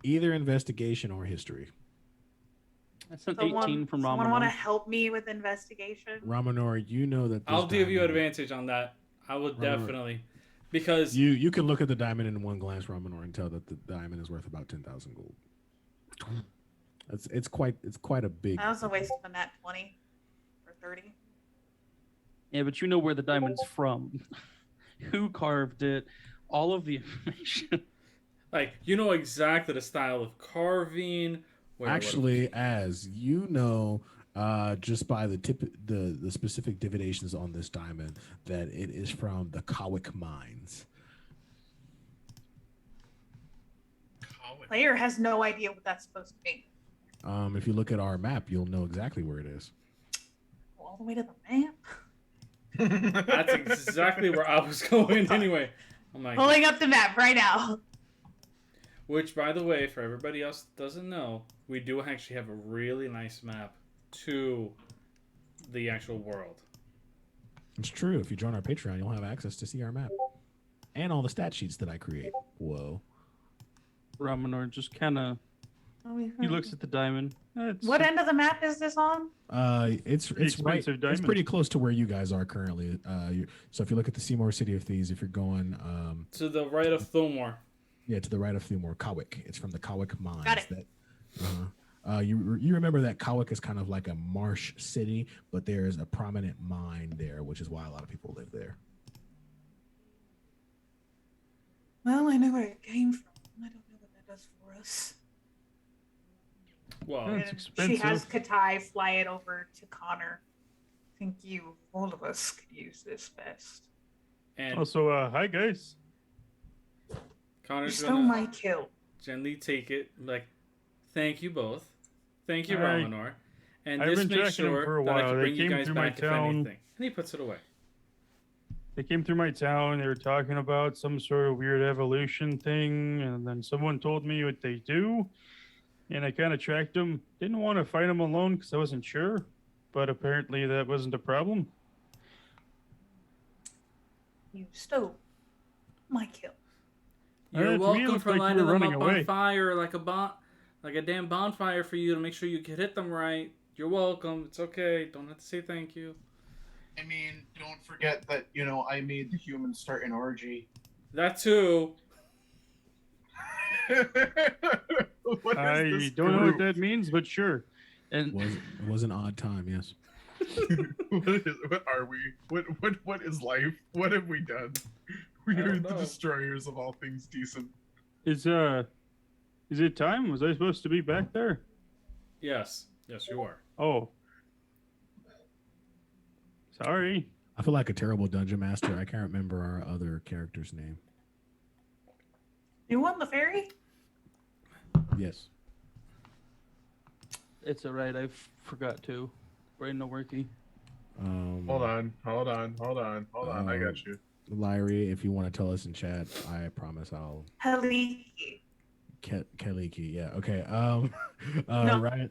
Either investigation or history. That's an 18 from Someone want to Ramanor. help me with investigation? Ramanor, you know that this I'll give you diamond- advantage on that. I would Right. definitely, because You can look at the diamond in one glance, Ramanor, and tell that the diamond is worth about 10,000 gold. It's quite a big. That was a waste of a nat 20 or 30. Yeah, but you know where the diamond's from. Who carved it? All of the information. like you know exactly the style of carving. Where it Actually, as you know, just by the specific divinations on this diamond, that it is from the Kawik mines. Player has no idea what that's supposed to mean. If you look at our map, you'll know exactly where it is. Go all the way to the map. That's exactly where I was going anyway. I'm like, Pulling up the map right now. which, by the way, for everybody else that doesn't know, we do actually have a really nice map to the actual world. It's true. If you join our Patreon, you'll have access to see our map and all the stat sheets that I create. Whoa. Ramanor just kind of he looks at the diamond. What end of the map is this on? It's right. expensive It's diamond. pretty close to where you guys are currently. So if you look at the Seymour City of Thieves, if you're going, To the right of Thomor. yeah, to the right of Thumor, Kawik. It's from the Kawik mines. Got it. You remember that Kawik is kind of like a marsh city, but there is a prominent mine there, which is why a lot of people live there. Well, I know where it came from. I don't know what that does for us. Well, It's And expensive. She has Katai fly it over to Connor. I think all of us could use this best. and Also, hi guys. You Connor's stole gonna my kill. gently take it. Like, thank you both. Thank you, Alright. Ramanor. And I've this been makes tracking 'em sure for a that I while. can They bring you came guys through my back if town. anything. And he puts it away. They came through my town. They were talking about some sort of weird evolution thing, and then someone told me what they do, and I kind of tracked them. Didn't want to fight them alone because I wasn't sure, but apparently that wasn't a problem. You stole my kill. You're to me, it welcome looked for like you lining were them running up away. on fire like a damn bonfire for you to make sure you can hit them right. You're welcome. It's okay. Don't have to say thank you. I mean, don't forget that, I made the humans start an orgy. That too. What is I this don't know what group? that means, but sure. And It was an odd time, yes. What are we? What is life? What have we done? We I are don't the know. destroyers of all things decent. Is it time? Was I supposed to be back there? Yes. Yes, you are. Oh. Sorry. I feel like a terrible dungeon master. I can't remember our other character's name. You won the ferry? Yes. it's all right. I forgot to. Brain no worky. Hold on. I got you. Lyrie, if you want to tell us in chat, I promise I'll. Haliki. Kaliki, yeah. Okay. No. Right.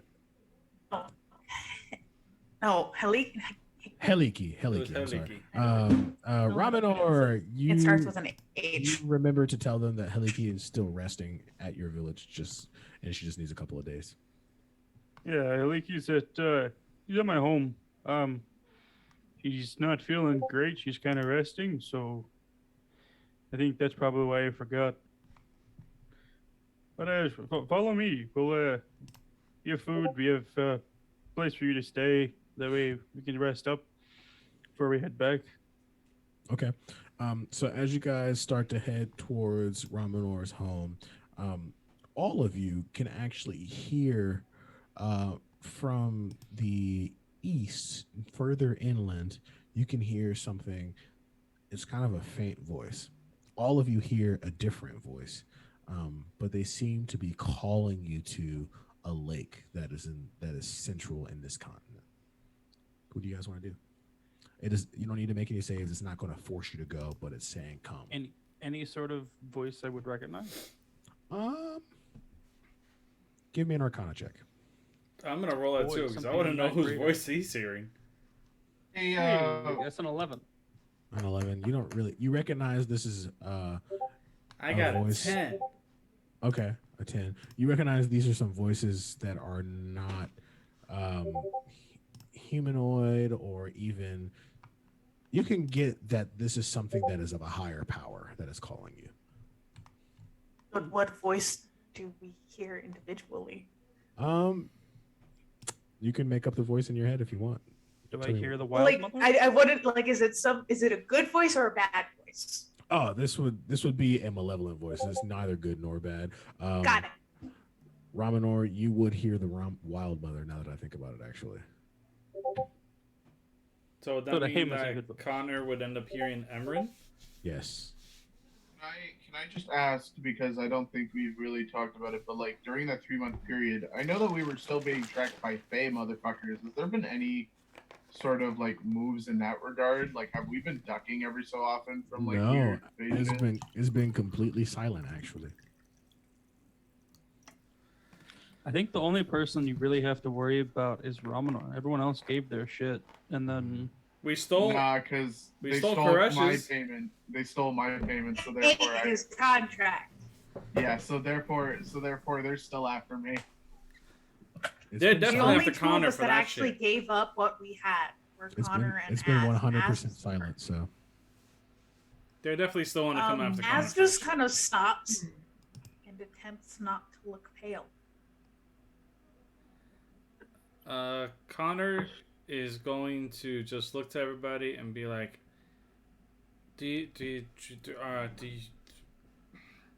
No, Haliki. Heliki. It was I'm sorry. Heliki. Ramanor, you. It starts with an You H. remember to tell them that Heliki is still resting at your village, and she just needs a couple of days. Yeah, Aliki's he's at my home. She's not feeling great. She's kind of resting, so I think that's probably why I forgot. But follow me. We'll we have food. We have place for you to stay. That way we can rest up before we head back. Okay. So as you guys start to head towards Ramanor's home, all of you can actually hear from the east, further inland, you can hear something. It's kind of a faint voice. All of you hear a different voice, but they seem to be calling you to a lake that is central in this continent. What do you guys want to do? It is. You don't need to make any saves. It's not going to force you to go, but it's saying come. Any sort of voice I would recognize? Um, give me an Arcana check. I'm gonna roll that Boy, too because I something want to know not whose greater. voice he's hearing. Hey, That's an 11. An 11. You don't really. You recognize this is I A got a voice. 10. okay, a 10. You recognize these are some voices that are not humanoid or even. You can get that this is something that is of a higher power that is calling you. But what voice do we hear individually? You can make up the voice in your head if you want. Do I Tell me hear what- the wild Like mother? I wouldn't like. Is it a good voice or a bad voice? Oh, this would be a malevolent voice. It's neither good nor bad. Got it. Ramanor, you would hear the wild mother. Now that I think about it, actually. So would So that the mean hymn is a that good voice. Connor would end up hearing Emran? Yes. Can I just ask, because I don't think we've really talked about it, but like during that 3-month period, I know that we were still being tracked by Fae motherfuckers. Has there been any sort of like moves in that regard? Like, have we been ducking every so often from like No, weird invasions? it's been completely silent actually. I think the only person you really have to worry about is Ramanar. Everyone else gave their shit, and then We stole. Nah, because we they stole stole my Koresh's. payment. They stole my payment, so Ate therefore his contract. so therefore they're still after me. It's They're been The definitely silent. only after two Connor of us for that that actually shit. gave up what we had were Connor and It's been Az. 100% Az- silent. So They definitely still want to come after Connor. Az just first. kind of stops and attempts not to look pale. Connor is going to just look to everybody and be like, "Do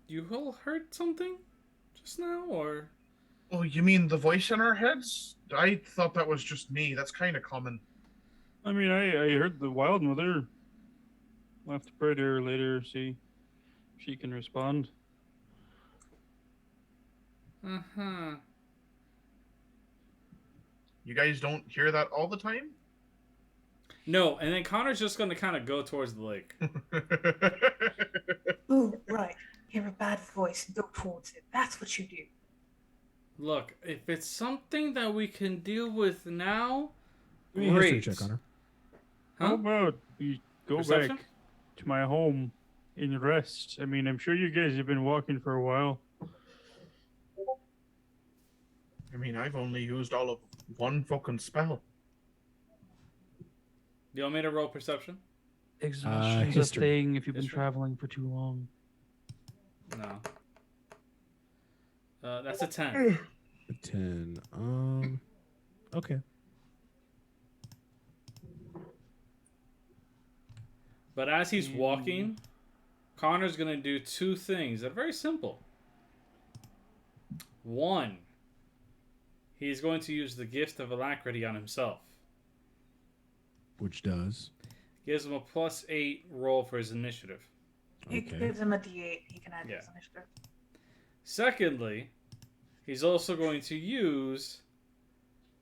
you all heard something just now, or?" Oh, you mean the voice in our heads? I thought that was just me. That's kind of common. I mean, I heard the wild mother. We'll have to pray to her later, see if she can respond. Uh-huh. You guys don't hear that all the time? No, and then Connor's just going to kind of go towards the lake. Ooh, right. Hear a bad voice and go towards it. That's what you do. Look, if it's something that we can deal with now, give me a history great. check, Connor. How Huh? about we go Perception? back to my home and rest? I mean, I'm sure you guys have been walking for a while. I mean, I've only used all of one fucking spell. You want me to roll perception? exhaustion's a history. thing if you've been History. traveling for too long. No. That's a 10. A 10. Okay. But as he's walking, Connor's going to do two things that are very simple. One, he's going to use the gift of alacrity on himself. Which does. Gives him a +8 roll for his initiative. It Okay. gives him a D8. He can add Yeah. his initiative. Secondly, he's also going to use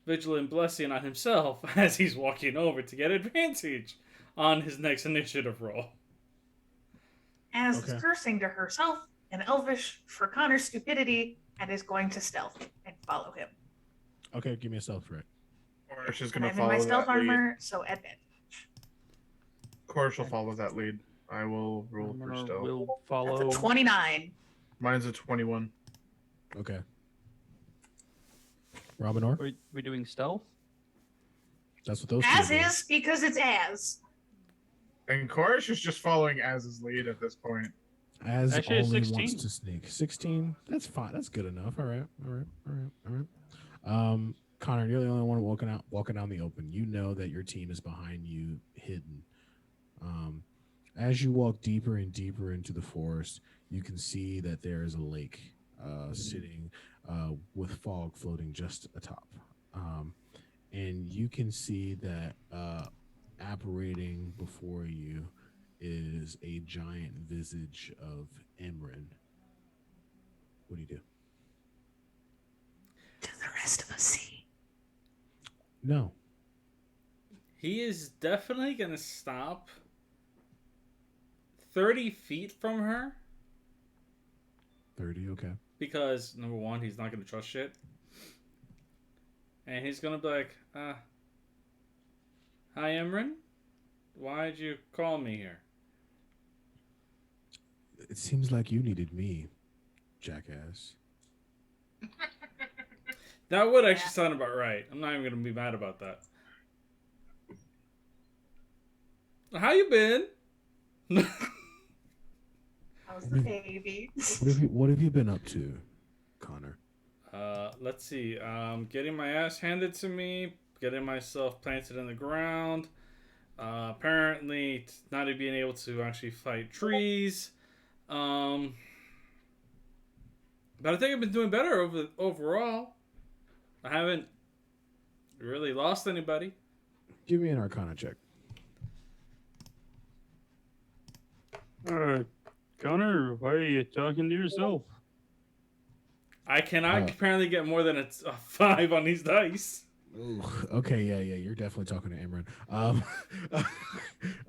Vigilant Blessing on himself as he's walking over to get advantage on his next initiative roll. Az Okay. is cursing to herself in Elvish for Connor's stupidity and is going to stealth and follow him. Okay, give me a stealth check. Or she's And gonna I'm in my follow stealth that lead. armor, so advantage. Of course, she'll follow that lead. I will roll for Ramanar stealth. will That's follow. a 29. Mine's a 21. Okay. Robinor? Are we doing stealth? That's what those two As are doing. is, because it's as. And Korish is just following Az's lead at this point. As Actually, it's only 16. wants to sneak. 16? That's fine. That's good enough. All right. Connor, you're the only one walking down the open. You know that your team is behind you, hidden. As you walk deeper and deeper into the forest, you can see that there is a lake sitting with fog floating just atop. and you can see that apparating before you is a giant visage of Emran. What do you do? Do the rest of us see? No. He is definitely gonna stop 30 feet from her 30, okay. because number one, he's not gonna trust shit, and he's gonna be like, "Hi, Emran. Why'd you call me here?" It seems like you needed me, jackass. That would actually sound about right. I'm not even gonna be mad about that. How you been? How's the baby? What have you been up to, Connor? Let's see. Getting my ass handed to me, getting myself planted in the ground. Apparently, not being able to actually fight trees. But I think I've been doing better overall. I haven't really lost anybody. Give me an Arcana check. Connor, why are you talking to yourself? I cannot apparently get more than a 5 on these dice. Ooh, okay, yeah, you're definitely talking to Imran.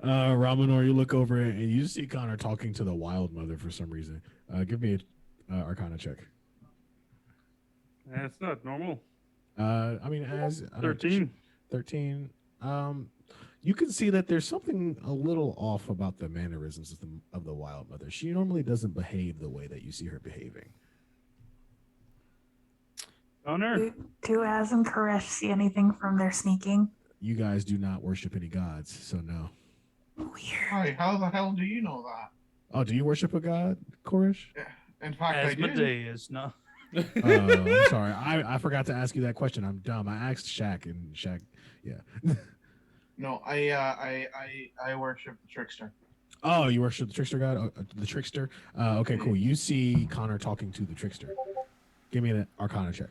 Ramanor, you look over and you see Connor talking to the Wild Mother for some reason. Give me a Arcana check. That's not normal. I mean, as 13. 13. You can see that there's something a little off about the mannerisms of the Wild Mother. She normally doesn't behave the way that you see her behaving. Connor? Do Az and Koresh see anything from their sneaking? You guys do not worship any gods, so no. Weird. Hi, how the hell do you know that? Oh, do you worship a god, Korish? In fact, I do. Asmodeus, no. Oh, I'm sorry. I forgot to ask you that question. I'm dumb. I asked Shaq, and Shaq, yeah. No, I worship the trickster. Oh, you worship the trickster god? The trickster? Okay, cool. You see Connor talking to the trickster. Give me an Arcana check.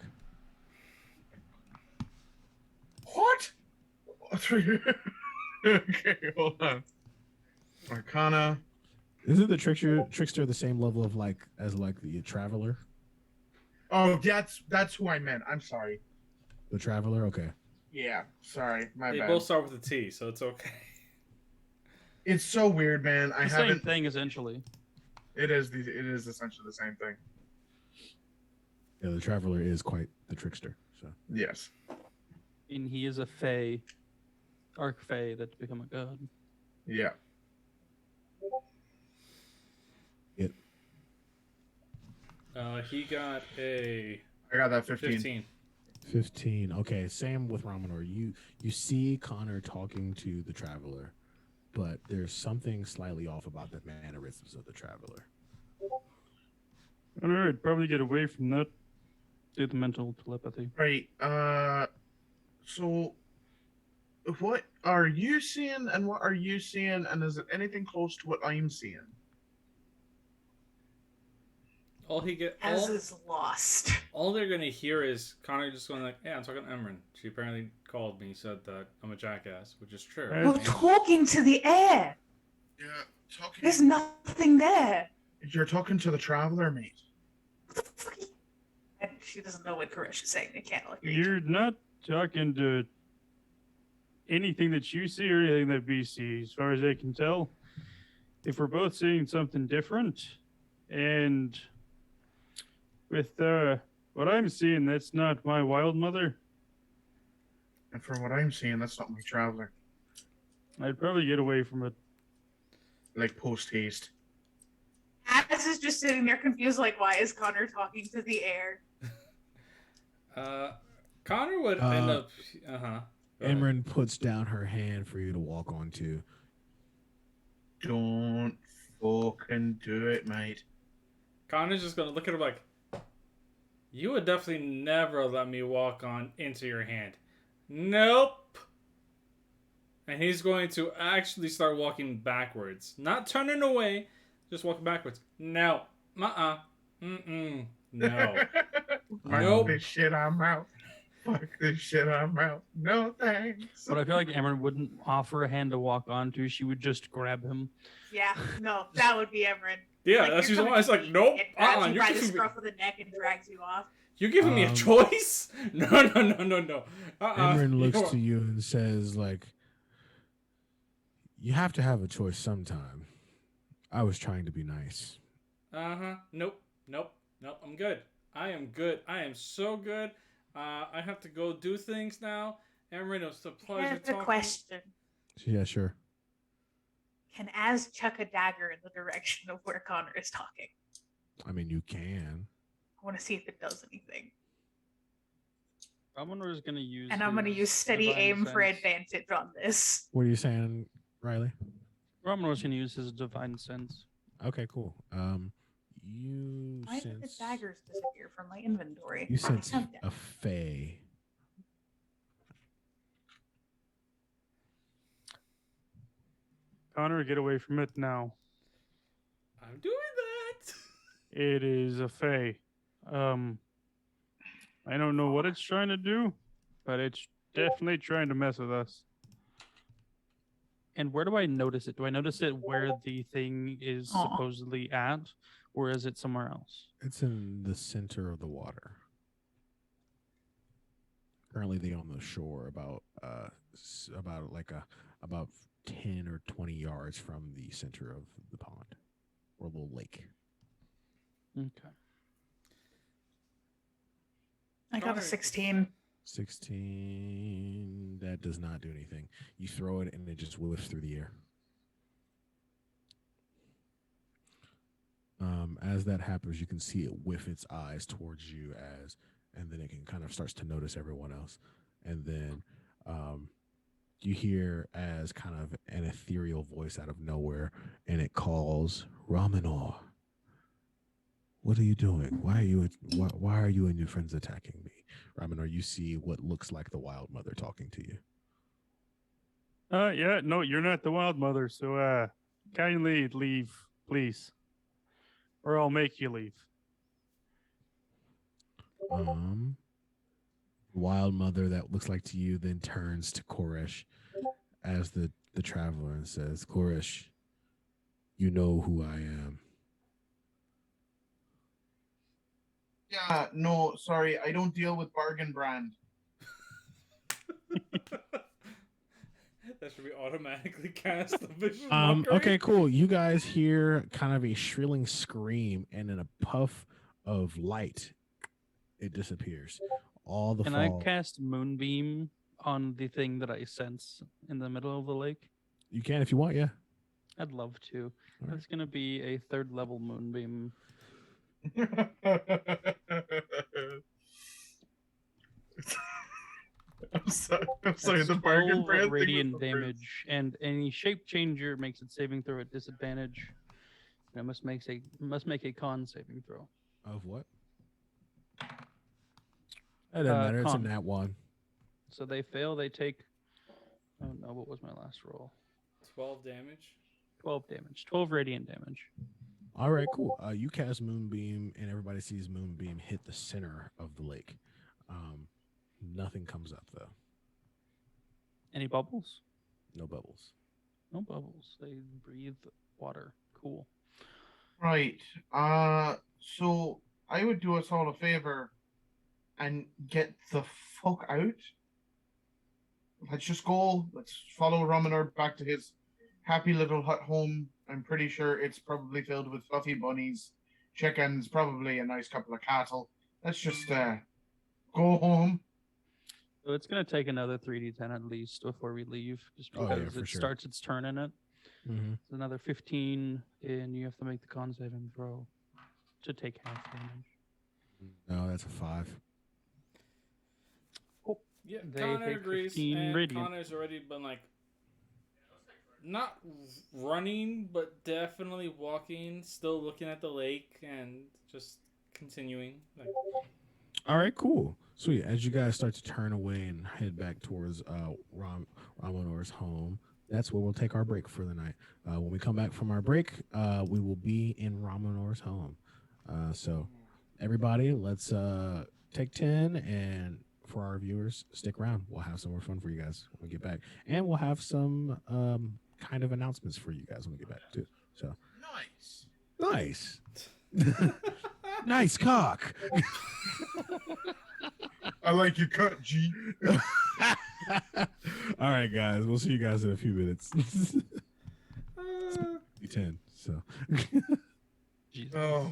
What? Okay, hold on. Arcana. Isn't the trickster the same level of as the traveler? Oh, that's who I meant. I'm sorry. The traveler? Okay. Yeah, sorry, my They bad. both start with a T, so it's okay. It's so weird, man. I The same haven't. thing, essentially. It is essentially the same thing. Yeah, the traveler is quite the trickster. So Yes. And he is a fae, arc fae that's become a god. Yeah. He got a I got that 15. 15. 15. Okay, same with Ramanor. You see Connor talking to the traveler, but there's something slightly off about the mannerisms of the traveler. All right, probably get away from that. Do the mental telepathy. Right. So, what are you seeing, and what are you seeing, and is it anything close to what I'm seeing? Az is lost. All they're gonna hear is Connor just going like, "Yeah, I'm talking to Emran. She apparently called me, said that I'm a jackass," which is true. Right. We're talking to the air. Yeah, talking. There's nothing there. You're talking to the traveler, mate. What the fuck? And she doesn't know what Koresh is saying. They can't like. You're not talking to anything that you see or anything that we see, as far as I can tell. If we're both seeing something different, and with what I'm seeing, that's not my wild mother. And from what I'm seeing, that's not my traveler. I'd probably get away from it. Like post haste. Az is just sitting there confused, like, why is Connor talking to the air? Connor would end up. Go ahead. Imran puts down her hand for you to walk onto. Don't fucking do it, mate. Connor's just gonna look at her like, "You would definitely never let me walk on into your hand." Nope. And he's going to actually start walking backwards, not turning away, just walking backwards. No, No. Mark Nope. this shit, I'm out. Fuck this shit, I'm out. No thanks. But I feel like Emran wouldn't offer a hand to walk onto. She would just grab him. Yeah, no, that would be Everett. Yeah, Like, that's you're usually why coming it's to like, me nope, and grabs you you're by the giving me, scruff of the neck and drags you off. you're giving me a choice? No. Emran looks You're- to you and says, like, you have to have a choice sometime. I was trying to be nice. Nope. I'm good. I am good. I am so good. I have to go do things now. Emran, it's a pleasure Here's the talking. question. Yeah, sure. Can Az chuck a dagger in the direction of where Connor is talking? I mean, you can. I want to see if it does anything. Ramonor is going to use. And I'm going to his use steady divine aim for sense. advantage on this. What are you saying, Riley? Ramonor's going to use his divine sense. Okay, cool. You Why did the sense daggers disappear from my inventory? you I sense have them. a fae. Connor, get away from it now. I'm doing that. It is a fae. I don't know what it's trying to do, but it's definitely trying to mess with us. And where do I notice it? Do I notice it where the thing is Aw. supposedly at, or is it somewhere else? It's in the center of the water. Currently, they on the shore, about about 10 or 20 yards from the center of the pond or little lake. Okay. I got a Connor. 16. 16. That does not do anything. You throw it and it just whiffs through the air. As that happens, you can see it whiff its eyes towards you and then it can kind of starts to notice everyone else. And then you hear as kind of an ethereal voice out of nowhere, and it calls Ramonor. What are you doing? Why are you and your friends attacking me? Ramonor, you see what looks like the Wild Mother talking to you. Yeah, no, you're not the wild mother, so kindly leave, please. Or I'll make you leave. Wild Mother that looks like to you then turns to Koresh as the traveler and says, Koresh, you know who I am. Yeah, no, sorry, I don't deal with bargain brand. That should be automatically cast the vicious mockery. Okay, cool. You guys hear kind of a shrilling scream, and in a puff of light, it disappears. All the Can fall. I cast Moonbeam on the thing that I sense in the middle of the lake? You can if you want, yeah. I'd love to. All right. That's going to be a 3rd level Moonbeam. I'm sorry, That's the bargain 12 brand thing was radiant the first. damage, and any shape changer makes it saving throw at disadvantage. And it must make a con saving throw. Of what? That doesn't matter. It's a Con. nat one. So they fail, they take. Oh no, what was my last roll? 12 damage. 12 damage. 12 radiant damage. All right, cool. You cast Moonbeam, and everybody sees Moonbeam hit the center of the lake. Nothing comes up, though. Any bubbles? No bubbles. No bubbles. They breathe water. Cool. Right. So I would do us all a favor and get the fuck out. Let's just go. Let's follow Ramonor back to his happy little hut home. I'm pretty sure it's probably filled with fluffy bunnies, chickens, probably a nice couple of cattle. Let's just go home. So it's going to take another 3d10 at least before we leave, just Oh, yeah, because for it sure. starts its turn in it. Mm-hmm. It's another 15, and you have to make the con saving throw to take half damage. No, that's a 5. Yeah, They Connor take agrees, 15 and radiant. Connor's already been like not running, but definitely walking, still looking at the lake and just continuing. Like, All right, cool. Sweet. As you guys start to turn away and head back towards Ramonor's home, that's where we'll take our break for the night. When we come back from our break, we will be in Ramonor's home. So everybody, let's take 10 and for our viewers, stick around. We'll have some more fun for you guys when we get back, and we'll have some kind of announcements for you guys when we get back too. So Nice. nice, nice cock. I like your cut, G. All right, guys. We'll see you guys in a few minutes. 10. So. Jesus. Oh.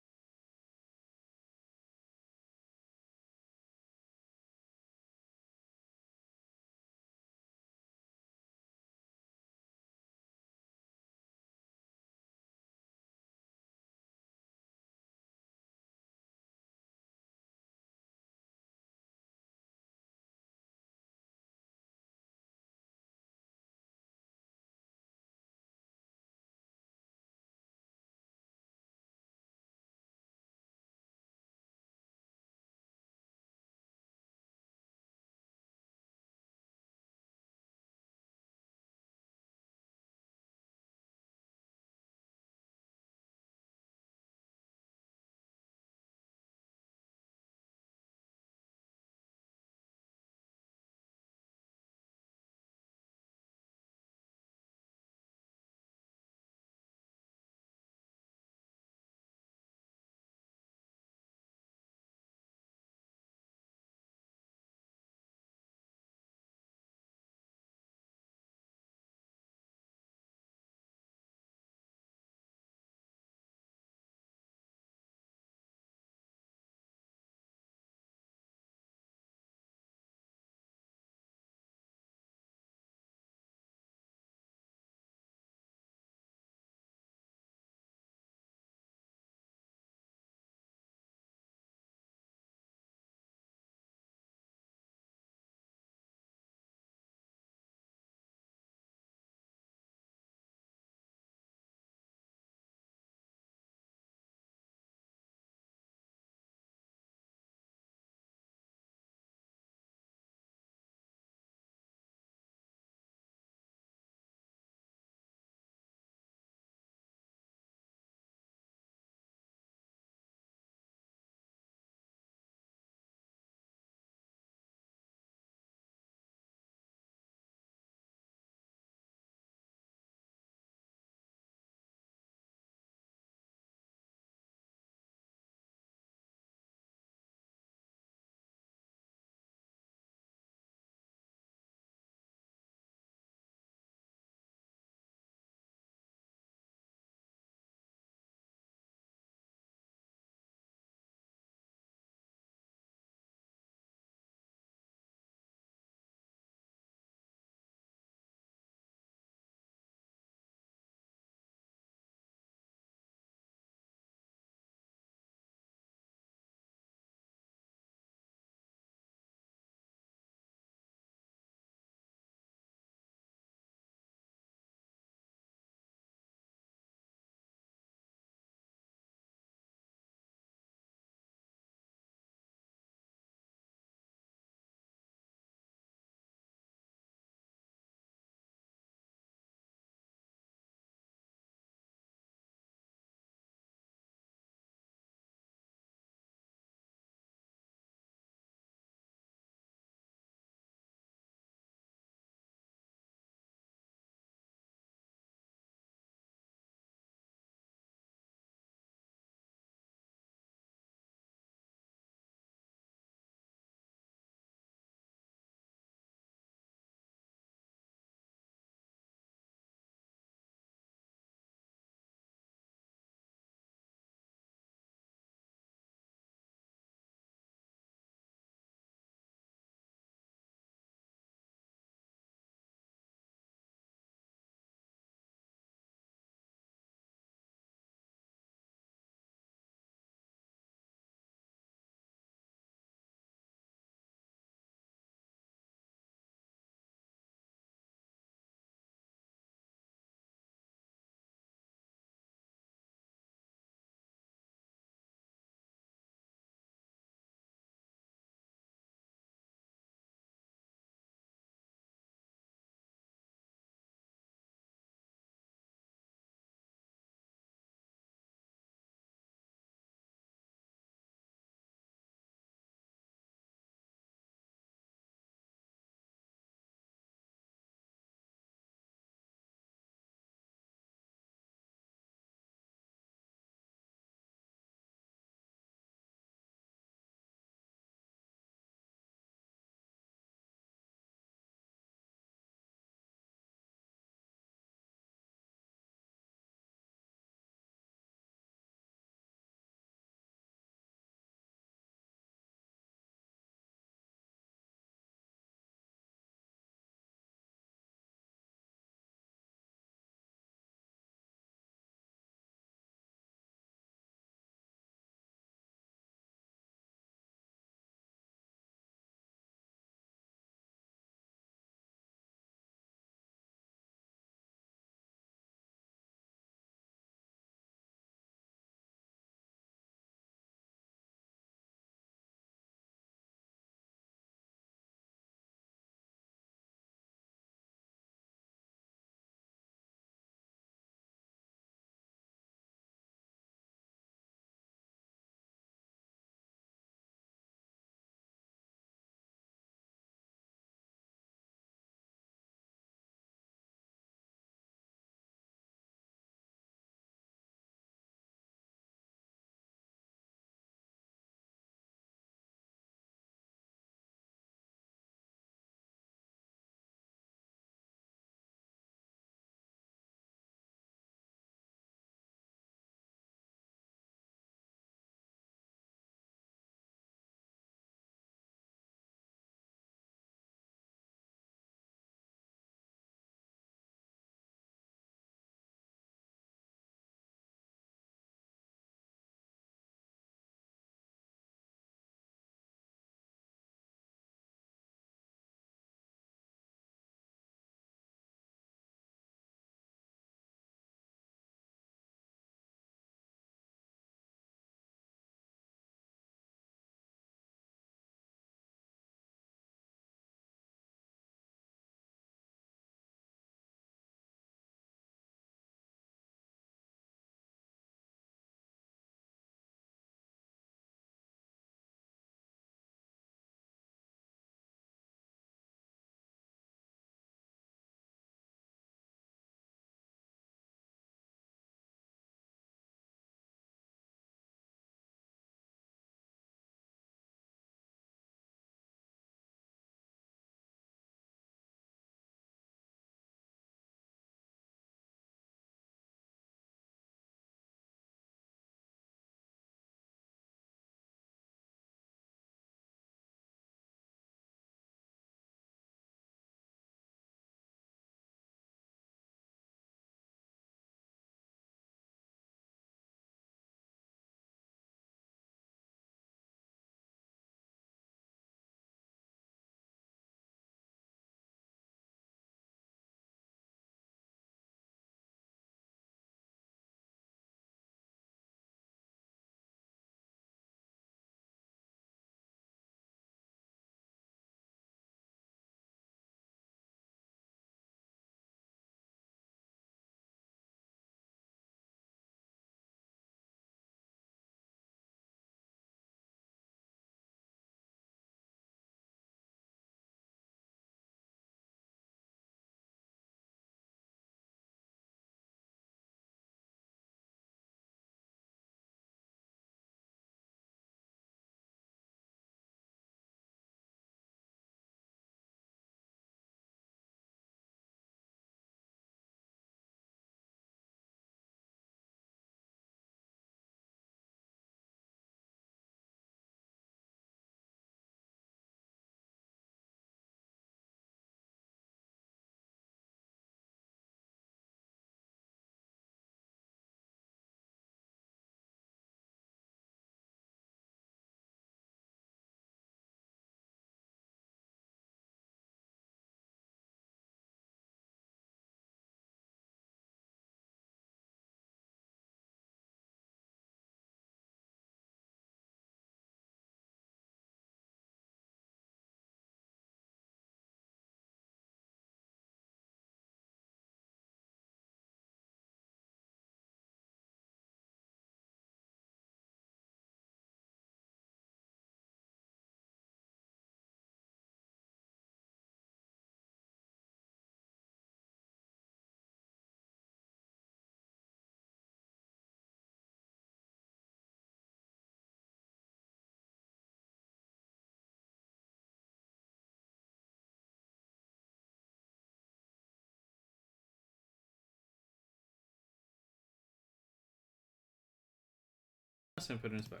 and put it in his back.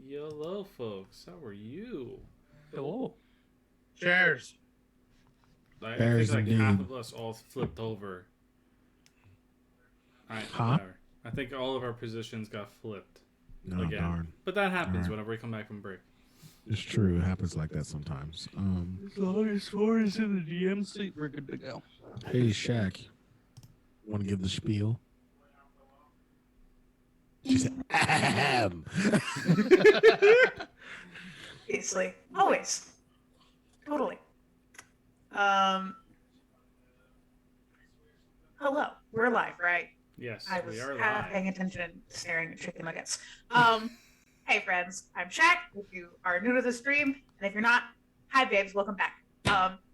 Hello, folks. How are you? Hello. Cheers. I Bears think like half indeed. of us all flipped over. Alright, Huh? whatever. I think all of our positions got flipped No, again. darn. But that happens Alright. whenever we come back from break. It's true. It happens like that sometimes. As long as 4 is in the DM seat, we're good to go. Hey, Shaq. Want to give the spiel? She said, ahem. Obviously. Always. Totally. Hello. We're live, right? Yes, I was we are half live. paying attention, staring at chicken nuggets. Hey friends, I'm Shaq. If you are new to the stream, and if you're not, hi babes, welcome back.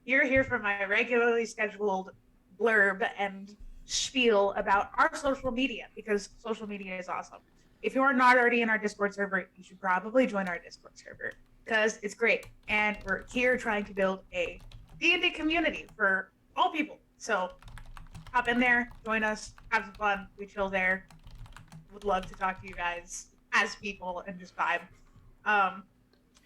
You're here for my regularly scheduled blurb and spiel about our social media because social media is awesome. If you are not already in our Discord server, you should probably join our Discord server because it's great, and we're here trying to build a D&D community for all people. So hop in there, join us, have some fun. We chill there. Would love to talk to you guys as people and just vibe.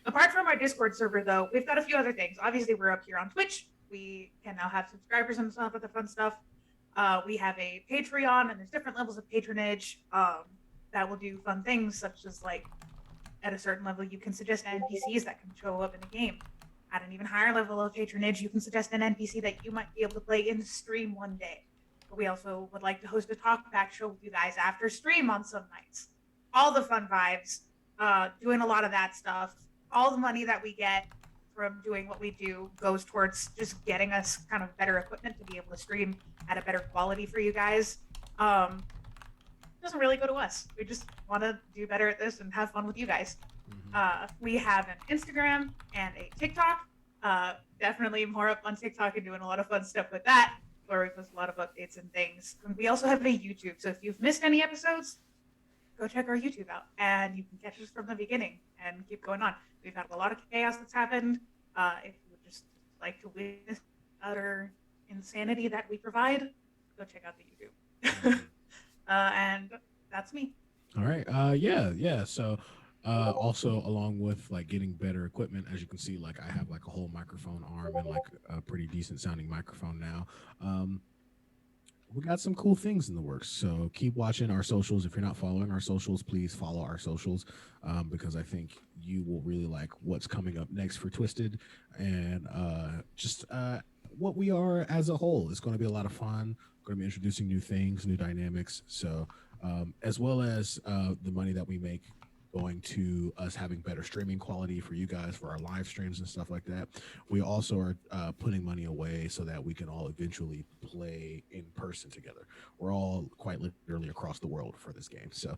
Apart from our Discord server, though, we've got a few other things. Obviously, we're up here on Twitch. We can now have subscribers and stuff with the fun stuff. We have a Patreon, and there's different levels of patronage that will do fun things, such as like at a certain level, you can suggest NPCs that can show up in the game. At an even higher level of patronage, you can suggest an NPC that you might be able to play in stream one day. But we also would like to host a talk back show with you guys after stream on some nights. All the fun vibes, doing a lot of that stuff. All the money that we get from doing what we do goes towards just getting us kind of better equipment to be able to stream at a better quality for you guys. Doesn't really go to us. We just want to do better at this and have fun with you guys. We have an Instagram and a TikTok. Definitely more up on TikTok and doing a lot of fun stuff with that, where we post a lot of updates and things. And we also have a YouTube. So if you've missed any episodes, go check our YouTube out and you can catch us from the beginning and keep going on. We've had a lot of chaos that's happened. If you would just like to witness utter insanity that we provide, go check out the YouTube. And that's me. All right. Yeah. So, also along with like getting better equipment, as you can see, like I have like a whole microphone arm and like a pretty decent sounding microphone now. We got some cool things in the works. So keep watching our socials. If you're not following our socials, please follow our socials because I think you will really like what's coming up next for Twisted and just what we are as a whole. It's going to be a lot of fun. We're going to be introducing new things, new dynamics. So as well as the money that we make going to us having better streaming quality for you guys for our live streams and stuff like that. We also are putting money away so that we can all eventually play in person together. We're all quite literally across the world for this game. So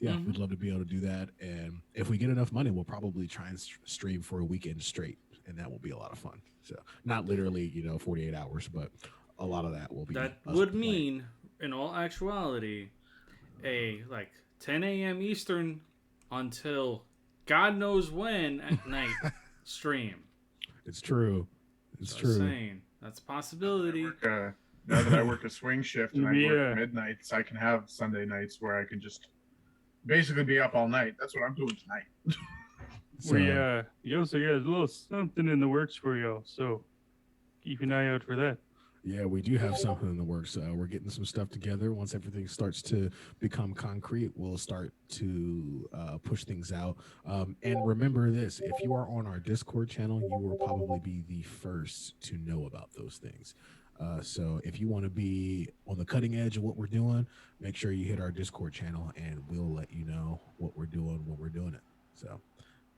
yeah, we'd love to be able to do that. And if we get enough money, we'll probably try and stream for a weekend straight. And that will be a lot of fun. So not literally, 48 hours, but a lot of that will be. That us would playing. mean, in all actuality, a like 10 a.m. Eastern until God knows when at night stream. It's true. It's So true. I'm saying that's a possibility. Now that I work a swing shift and I Yeah. work midnights, I can have Sunday nights where I can just basically be up all night. That's what I'm doing tonight. So, We also got a little something in the works for y'all, so keep an eye out for that. yeah, we do have something in the works. We're getting some stuff together. Once everything starts to become concrete, we'll start to push things out. And remember this, if you are on our Discord channel, you will probably be the first to know about those things. So if you want to be on the cutting edge of what we're doing, make sure you hit our Discord channel and we'll let you know what we're doing when we're doing it. So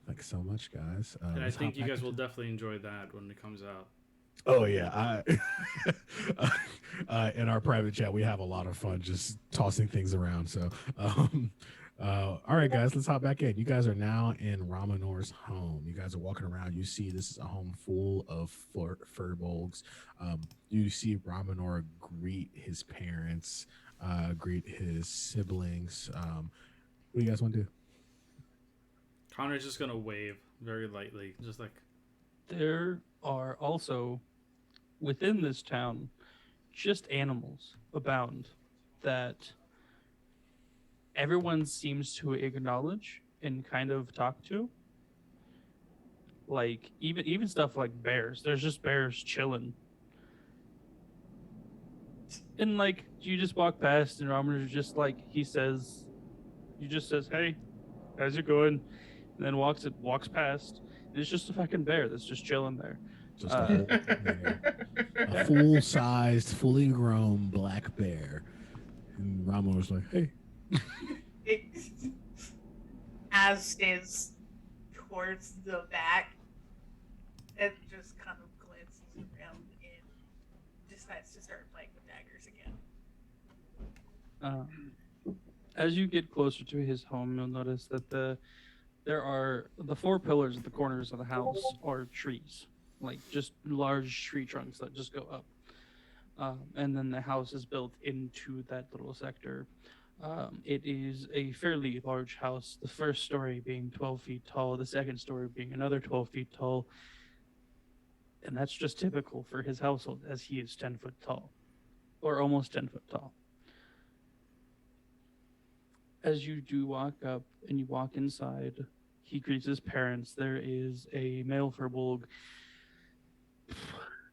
thanks so much, guys. And I let's think hop you back guys will into- definitely enjoy that when it comes out. Oh yeah, in our private chat we have a lot of fun just tossing things around. So, all right, guys, let's hop back in. You guys are now in Ramanor's home. You guys are walking around. You see this is a home full of furbolgs. You see Ramanor greet his parents, greet his siblings. What do you guys want to do? Connor's just gonna wave very lightly, just like There are also within this town just animals abound that everyone seems to acknowledge and kind of talk to. Like even stuff like bears. There's just bears chilling. And like you just walk past and Ramanu's just like he just says, "Hey, how's it going?" And then walks past. And it's just a fucking bear that's just chilling there. Just a whole bear. A full-sized, fully grown black bear. And Rama was like, "Hey." As stays towards the back and just kind of glances around and decides to start playing with daggers again. As you get closer to his home, you'll notice that there are the four pillars at the corners of the house are trees, like just large tree trunks that just go up. And then the house is built into that little sector. It is a fairly large house, the first story being 12 feet tall, the second story being another 12 feet tall. And that's just typical for his household, as he is 10 foot tall, or almost 10 foot tall. As you do walk up and you walk inside, he greets his parents. There is a male Furbolg,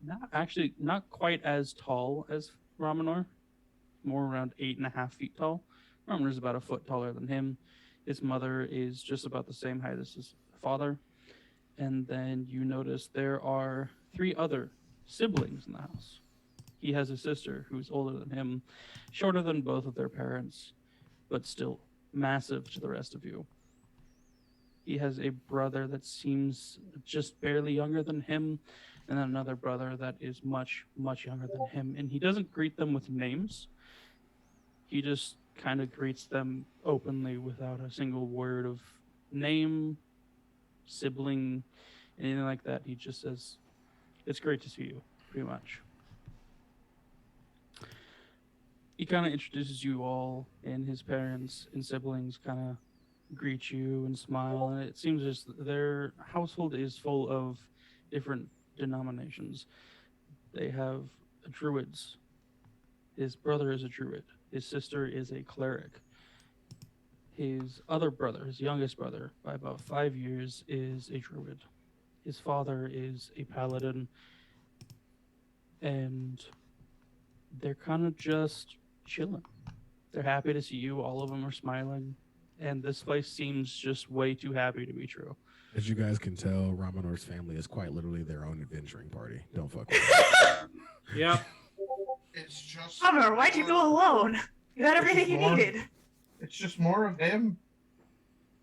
not quite as tall as Ramanor, more around 8.5 feet tall. Ramanor's about a foot taller than him. His mother is just about the same height as his father. And then you notice there are 3 other siblings in the house. He has a sister who's older than him, shorter than both of their parents, but still massive to the rest of you. He has a brother that seems just barely younger than him, and then another brother that is much, much younger than him. And he doesn't greet them with names. He just kind of greets them openly without a single word of name, sibling, anything like that. He just says, "It's great to see you," pretty much. He kind of introduces you all, and his parents and siblings kind of greet you and smile. And it seems as their household is full of different denominations. They have druids. His brother is a druid. His sister is a cleric. His other brother, his youngest brother, by about 5 years, is a druid. His father is a paladin. And they're kind of just chilling. They're happy to see you. All of them are smiling. And this place seems just way too happy to be true. As you guys can tell, Ramanor's family is quite literally their own adventuring party. Don't fuck with them. Yep. It's just. Summer, why'd you go alone? You had everything you More- needed. It's just more of them.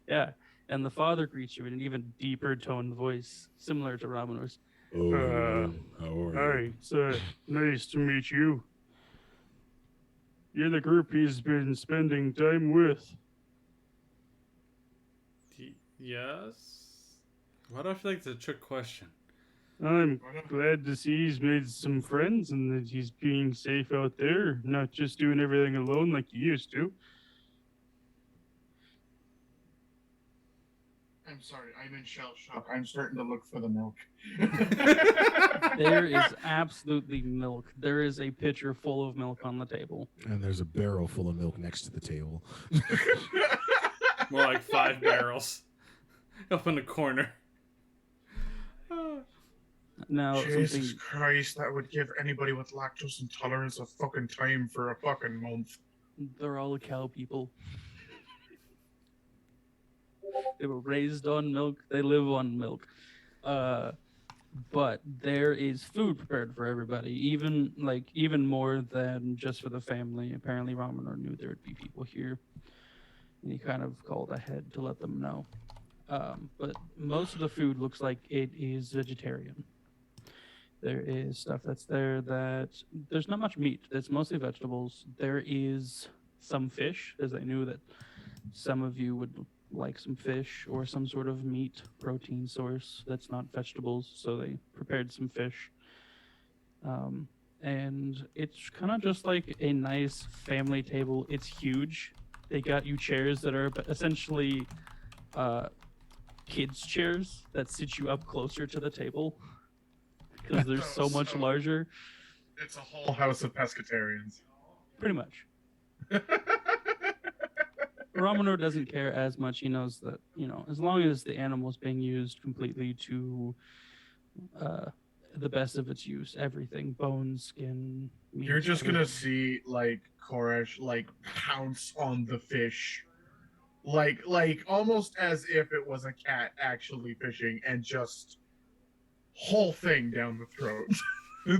Yeah. And the father greets you in an even deeper toned voice, similar to Ramanor's. Oh, how are Hi, you? it's nice to meet you. You're the group he's been spending time with. Yes. Why do I feel like it's a trick question? I'm glad to see he's made some friends and that he's being safe out there, not just doing everything alone like he used to. I'm sorry, I'm in shell shock. I'm starting to look for the milk. There is absolutely milk. There is a pitcher full of milk on the table. And there's a barrel full of milk next to the table. More like 5 barrels up in the corner. Now, Jesus something Christ, that would give anybody with lactose intolerance a fucking time for a fucking month. they're all cow people. They were raised on milk. They live on milk. But there is food prepared for everybody, even more than just for the family. Apparently, Ramanor knew there would be people here, and he kind of called ahead to let them know. But most of the food looks like it is vegetarian. There is stuff that's there that there's not much meat. It's mostly vegetables. There is some fish, as I knew that some of you would like some fish or some sort of meat protein source that's not vegetables, so they prepared some fish. And it's kind of just like a nice family table. It's huge. They got you chairs that are essentially kids' chairs that sit you up closer to the table because they're so much larger. It's a whole house of pescatarians. Pretty much. Romanor doesn't care as much. He knows that, as long as the animal is being used completely to the best of its use, everything, bone, skin, meat, You're just gonna everything. see like Koresh like pounce on the fish, like almost as if it was a cat actually fishing, and just whole thing down the throat.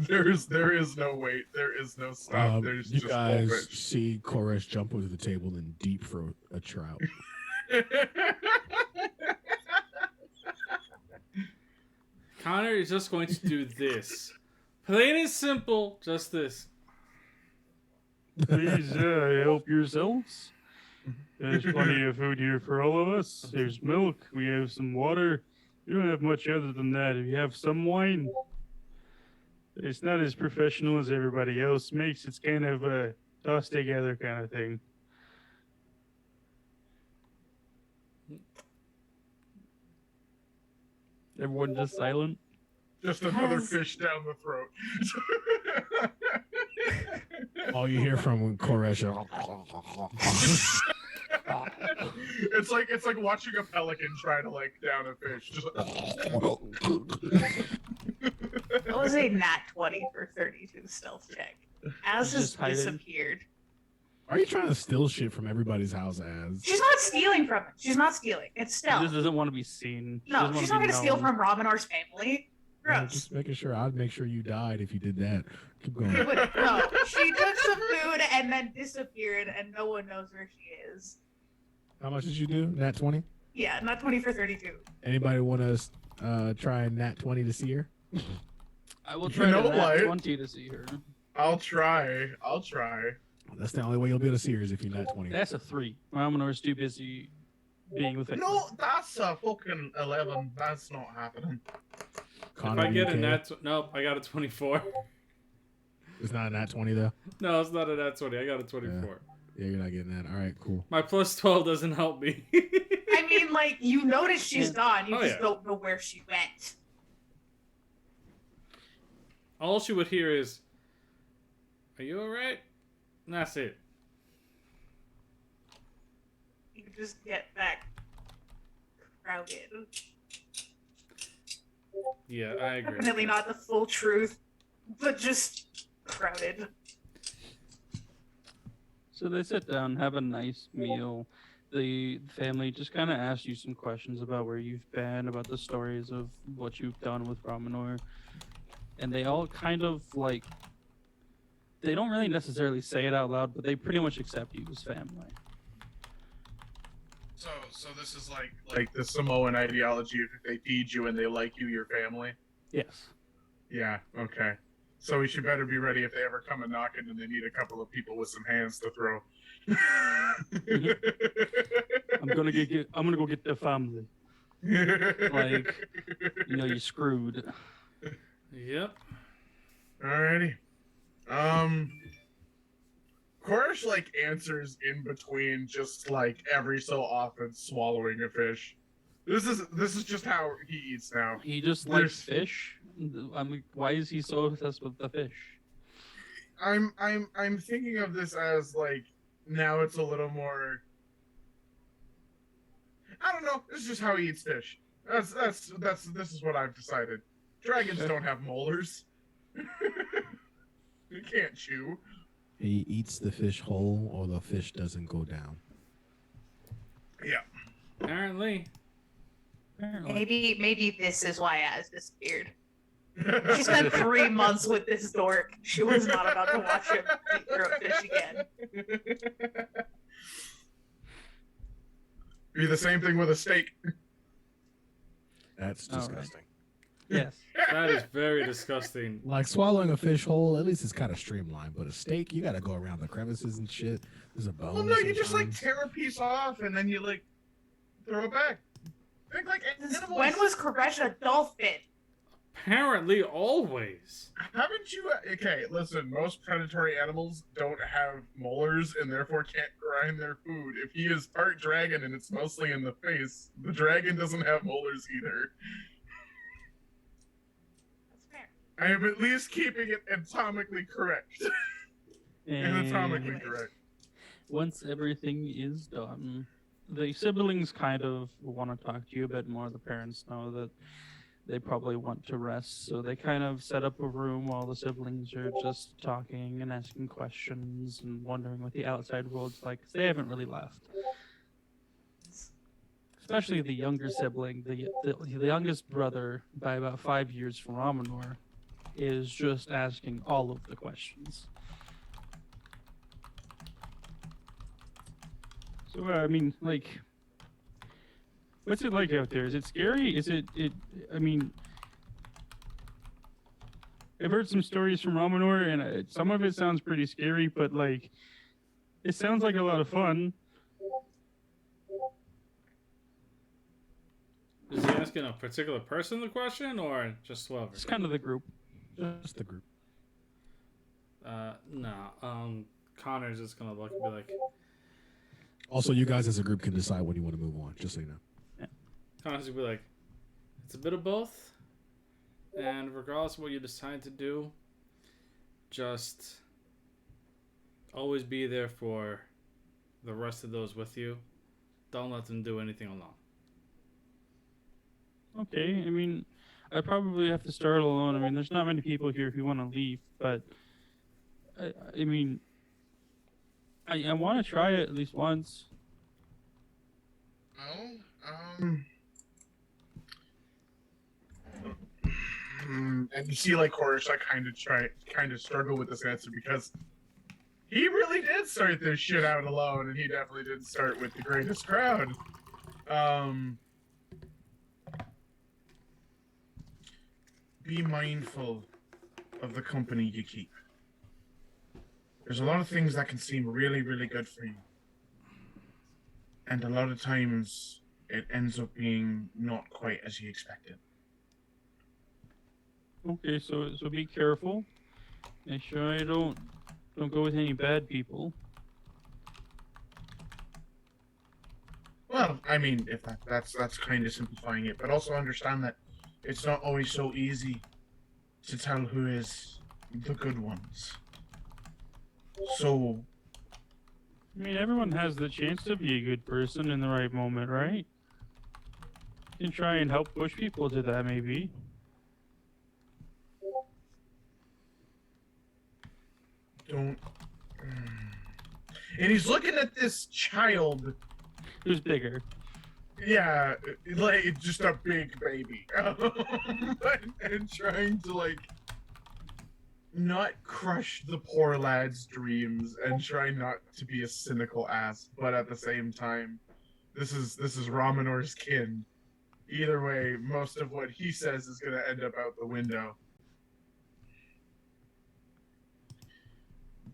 there is no wait, there is no stop. There's You just whole guys fish. see Koresh jump over the table and deep throat a trout. Connor is just going to do this. Plain and simple, just this. Please help yourselves. There's plenty of food here for all of us. There's milk. We have some water. We don't have much other than that. If you have some wine, it's not as professional as everybody else makes. It's kind of a toss together kind of thing. Everyone just silent. Just another Has- fish down the throat. All you hear from Koresh. It's like watching a pelican try to like down a fish. Just That was a nat 20 for 32 stealth check. Az has Just hiding. disappeared. Are you trying to steal shit from everybody's house, Az? She's not stealing from it. She's not stealing. It's She stealth. just doesn't want to be seen. She No, doesn't she's wanna not be going to steal known. from Romanor's family. Yeah, Gross. just making sure. I'd make sure you died if you did that. Keep going. No, she took some food and then disappeared, and no one knows where she is. How much did you do? Nat 20? Yeah, not 20 for 32. Anybody want to try and Nat 20 to see her? I will You try know to what? nat 20 to see her. I'll try. That's the only way you'll be able to see her is if you Nat 20. That's a 3. Romanor's too busy being with it. No, that's a fucking 11. That's not happening. Connor, If I get you a okay? nope, I got a 24. It's not a Nat 20 though. No, it's not a nat 20. I got a 24. Yeah, you're not getting that. All right, cool. My plus 12 doesn't help me. I mean, like, you notice she's gone. You Oh, just yeah. don't know where she went. All she would hear is, "Are you alright?" And that's it. You just get back crowded. Yeah, I agree. Definitely not the full truth, but just crowded. So they sit down, have a nice meal. The family just kind of asks you some questions about where you've been, about the stories of what you've done with Romanor. And they all kind of like, they don't really necessarily say it out loud, but they pretty much accept you as family. So this is like the Samoan ideology. If they feed you and they like you, your family. Yes. Yeah. Okay. So we should better be ready if they ever come a knocking and they need a couple of people with some hands to throw. I'm gonna go get the family. Like, you're screwed. Yep. Alrighty. Koresh like answers in between, just like every so often swallowing a fish. This is just how he eats now. He just likes fish. I'm like, why is he so obsessed with the fish? I'm thinking of this as like now it's a little more. I don't know. This is just how he eats fish. This is what I've decided. Dragons don't have molars. You can't chew. He eats the fish whole, or the fish doesn't go down. Yeah. Apparently. Maybe this is why Az disappeared. She spent 3 months with this dork. She was not about to watch him eat throat fish again. Be the same thing with a steak. That's All right. disgusting. Yes. That is very disgusting. Like swallowing a fish whole, at least it's kind of streamlined. But a steak, you got to go around the crevices and shit. There's a bone. Well, no, you just like sometimes. tear a piece off and then you like throw it back. Think like animals. When was Koresh a dolphin? Apparently, always. Haven't you? Okay, listen. Most predatory animals don't have molars and therefore can't grind their food. If he is part dragon and it's mostly in the face, the dragon doesn't have molars either. That's fair. I am at least keeping it anatomically correct. Anatomically correct. once everything is done, the siblings kind of want to talk to you a bit more. The parents know that they probably want to rest, so they kind of set up a room while the siblings are just talking and asking questions and wondering what the outside world's like, 'cause they haven't really left. Especially the younger sibling, the youngest brother by about 5 years from Ramanor, is just asking all of the questions. So I mean, like, what's it like out there? Is it scary? Is it? I mean, I've heard some stories from Ramanor, and some of it sounds pretty scary, but like, it sounds like a lot of fun. Is he asking a particular person the question, or just whoever? It's kind of the group. Just the group. No. Connor's just gonna look and be like, Also, you guys as a group can decide when you want to move on, just so you know. Connor's gonna be like, it's a bit of both, and regardless of what you decide to do, just always be there for the rest of those with you. Don't let them do anything alone. Okay, I mean, I probably have to start alone. I mean, there's not many people here who want to leave, but I mean, I want to try it at least once. Well, and you see, like, Horace, I kind of struggle with this answer because he really did start this shit out alone, and he definitely didn't start with the greatest crowd. Be mindful of the company you keep. There's a lot of things that can seem really, really good for you. And a lot of times it ends up being not quite as you expected. Okay, so be careful. Make sure I don't go with any bad people. Well, I mean, if that's kind of simplifying it, but also understand that it's not always so easy to tell who is the good ones. So, I mean, everyone has the chance to be a good person in the right moment, right? You can try and help push people to that, maybe. don't. And he's looking at this child. Who's bigger? Yeah, like just a big baby, and trying to like not crush the poor lad's dreams and try not to be a cynical ass, but at the same time, this is Ramanor's kin. Either way, most of what he says is going to end up out the window.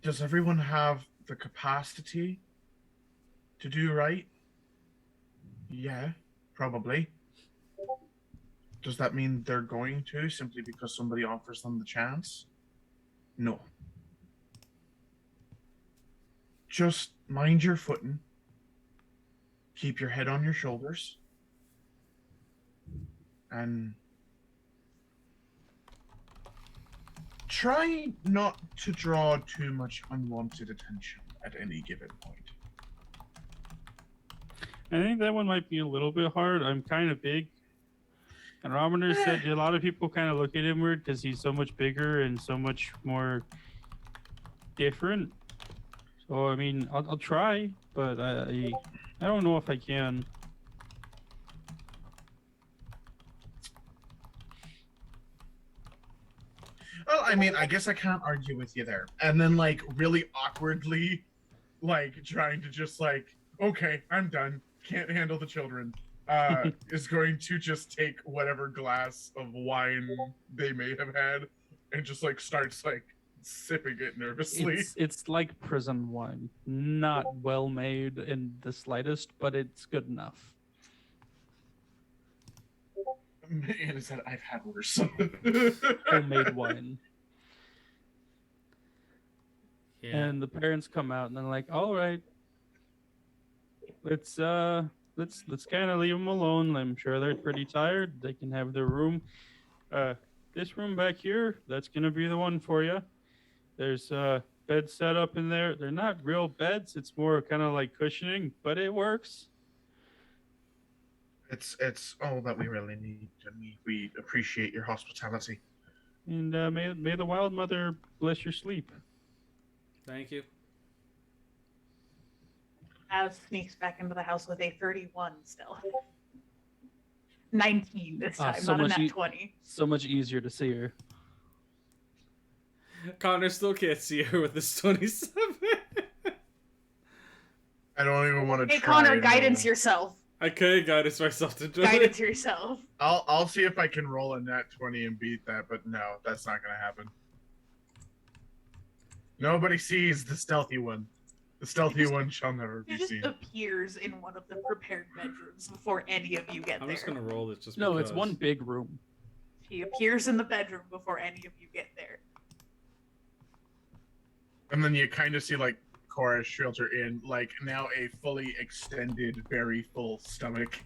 Does everyone have the capacity to do right? Yeah, probably. Does that mean they're going to simply because somebody offers them the chance? No. Just mind your footing. Keep your head on your shoulders. And try not to draw too much unwanted attention at any given point. I think that one might be a little bit hard. I'm kind of big. And Ramanor said a lot of people kind of look at him weird because he's so much bigger and so much more different. So, I mean, I'll try, but I don't know if I can. Well, I mean, I guess I can't argue with you there. And then, like, really awkwardly, like, trying to just, like, okay, I'm done. Can't handle the children. Is going to just take whatever glass of wine they may have had and just, like, starts, like, sipping it nervously. It's like prison wine. Not well made in the slightest, but it's good enough. Man, is that I've had worse. Homemade wine. Yeah. And the parents come out and they're like, "All right, let's kind of leave them alone. I'm sure they're pretty tired. They can have their room. This room back here, that's gonna be the one for you. There's beds set up in there. They're not real beds. It's more kind of like cushioning, but it works. It's all that we really need, and we appreciate your hospitality. And may the Wild Mother bless your sleep. Thank you. Az sneaks back into the house with a 31 still. 19 this time, so not a much nat 20. So much easier to see her. Connor still can't see her with this 27. I don't even want to Hey, try. Connor, guidance no. yourself. I could guidance myself to join. Guidance yourself. I'll see if I can roll a nat 20 and beat that, but no, that's not gonna happen. Nobody sees the stealthy one. The stealthy one shall never He be just seen. appears in one of the prepared bedrooms before any of you get I'm there. just gonna roll this just No, because. it's one big room. He appears in the bedroom before any of you get there. And then you kind of see like Cora filter in, like now a fully extended, very full stomach.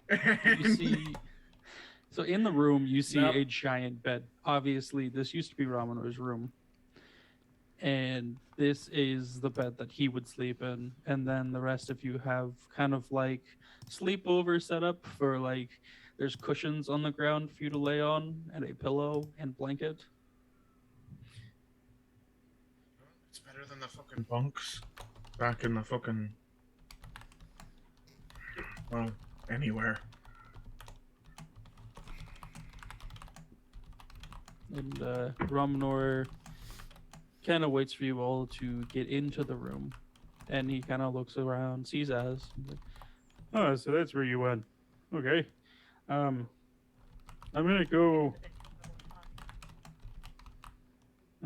You see, so in the room, you see Nope. a giant bed. Obviously, this used to be Ramanor's room. And this is the bed that he would sleep in. And then the rest of you have kind of like sleepover set up for like, there's cushions on the ground for you to lay on, and a pillow and blanket. It's better than the fucking bunks back in the fucking, well, anywhere. And Ramanor kind of waits for you all to get into the room. And he kind of looks around, sees Az. Like, Oh, so that's where you went. Okay. I'm gonna go.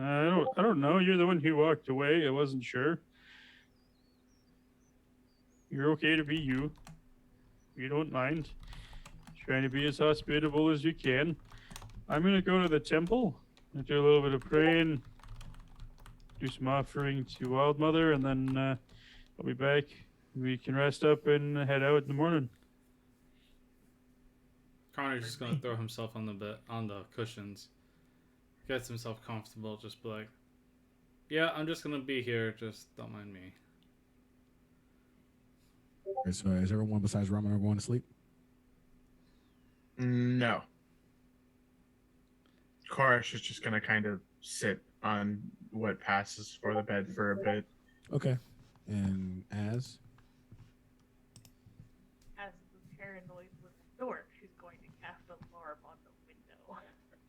I don't know. You're the one who walked away. I wasn't sure. You're okay to be you. You don't mind. Trying to be as hospitable as you can. I'm gonna go to the temple and do a little bit of praying, do some offering to Wild Mother, and then I'll be back. We can rest up and head out in the morning. Connor's just gonna throw himself on the bed, on the cushions, gets himself comfortable. Just be like, "Yeah, I'm just gonna be here. Just don't mind me." Okay, so is everyone besides Ramen going to sleep? No. Koresh is just gonna kind of sit on what passes for the bed for a bit. Okay. And Az? As the paranoid little dork, she's going to cast alarm on the window.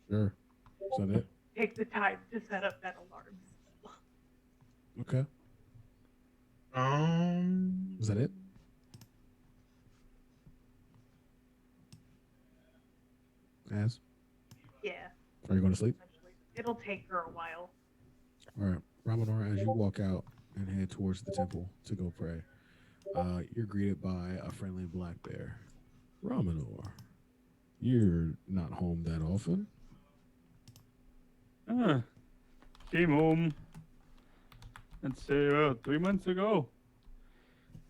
Sure. Is that it? Take the time to set up that alarm spell. Okay. Is that it? Az? Yeah, Are you going to sleep? essentially. It'll take her a while. All right, Ramador, as you walk out and head towards the temple to go pray, you're greeted by a friendly black bear. Ramador, you're not home that often. Came home, let's say about 3 months ago.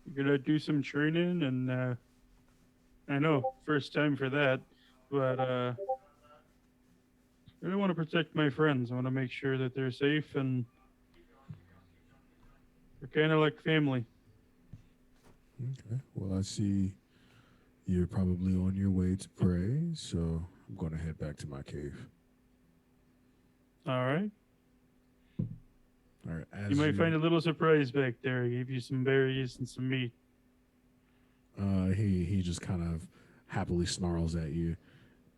You're gonna do some training, and I know, first time for that, but I really want to protect my friends. I want to make sure that they're safe, and we're kind of like family. Okay. Well, I see you're probably on your way to pray, so I'm going to head back to my cave. All right. All right. As You might find a little surprise back there. I gave you some berries and some meat. He just kind of happily snarls at you,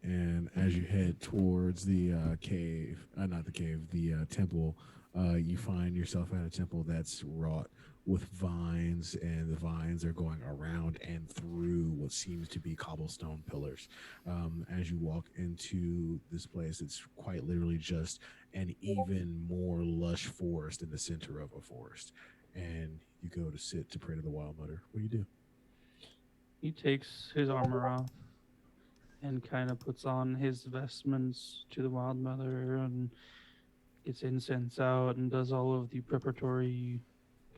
and as you head towards the cave, not the cave, the temple, you find yourself at a temple that's wrought with vines, and the vines are going around and through what seems to be cobblestone pillars. As you walk into this place, it's quite literally just an even more lush forest in the center of a forest. And you go to sit to pray to the Wild Mother. What do you do? he takes his armor off and kind of puts on his vestments to the Wild Mother and gets incense out and does all of the preparatory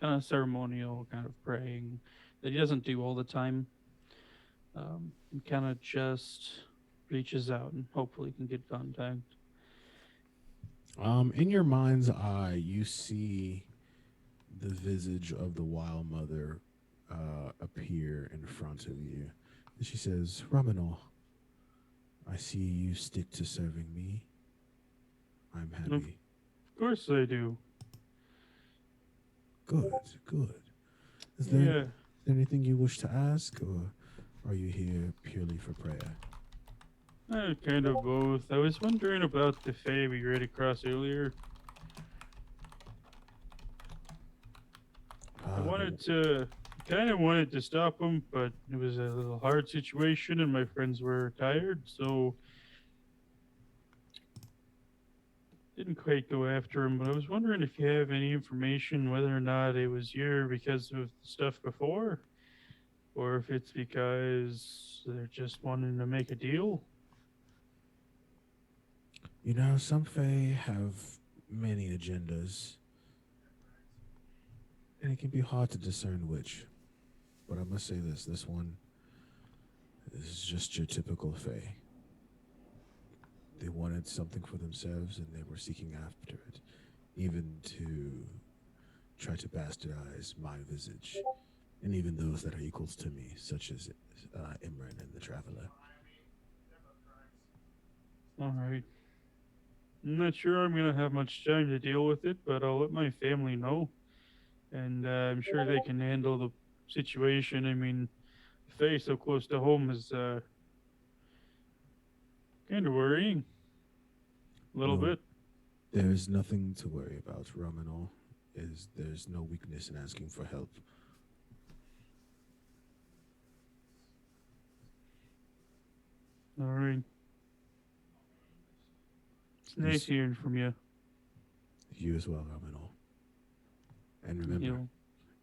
kind of ceremonial kind of praying that he doesn't do all the time. And kind of just reaches out and hopefully can get contact. In your mind's eye, you see the visage of the wild mother appear in front of you. And she says, Ramanor, I see you stick to serving me. I'm happy. Of course I do. Good, good. Is Yeah. there anything you wish to ask, or are you here purely for prayer? Kind of both. I was wondering about the Fae we ran across earlier. I kind of wanted to stop them, but it was a little hard situation, and my friends were tired, so didn't quite go after him. But I was wondering if you have any information whether or not it was here because of the stuff before, or if it's because they're just wanting to make a deal. You know, some Fae have many agendas, and it can be hard to discern which. But I must say this one is just your typical Fae. They wanted something for themselves, and they were seeking after it, even to try to bastardize my visage, and even those that are equals to me, such as Imran and the Traveler. All right. I'm not sure I'm going to have much time to deal with it, but I'll let my family know. And I'm sure they can handle the situation. I mean, the Fae so close to home is kind of worrying. A little No. bit. There is nothing to worry about, Romanol. There's no weakness in asking for help. All right. It's nice Yes. hearing from you. You as well, Romanol. And remember,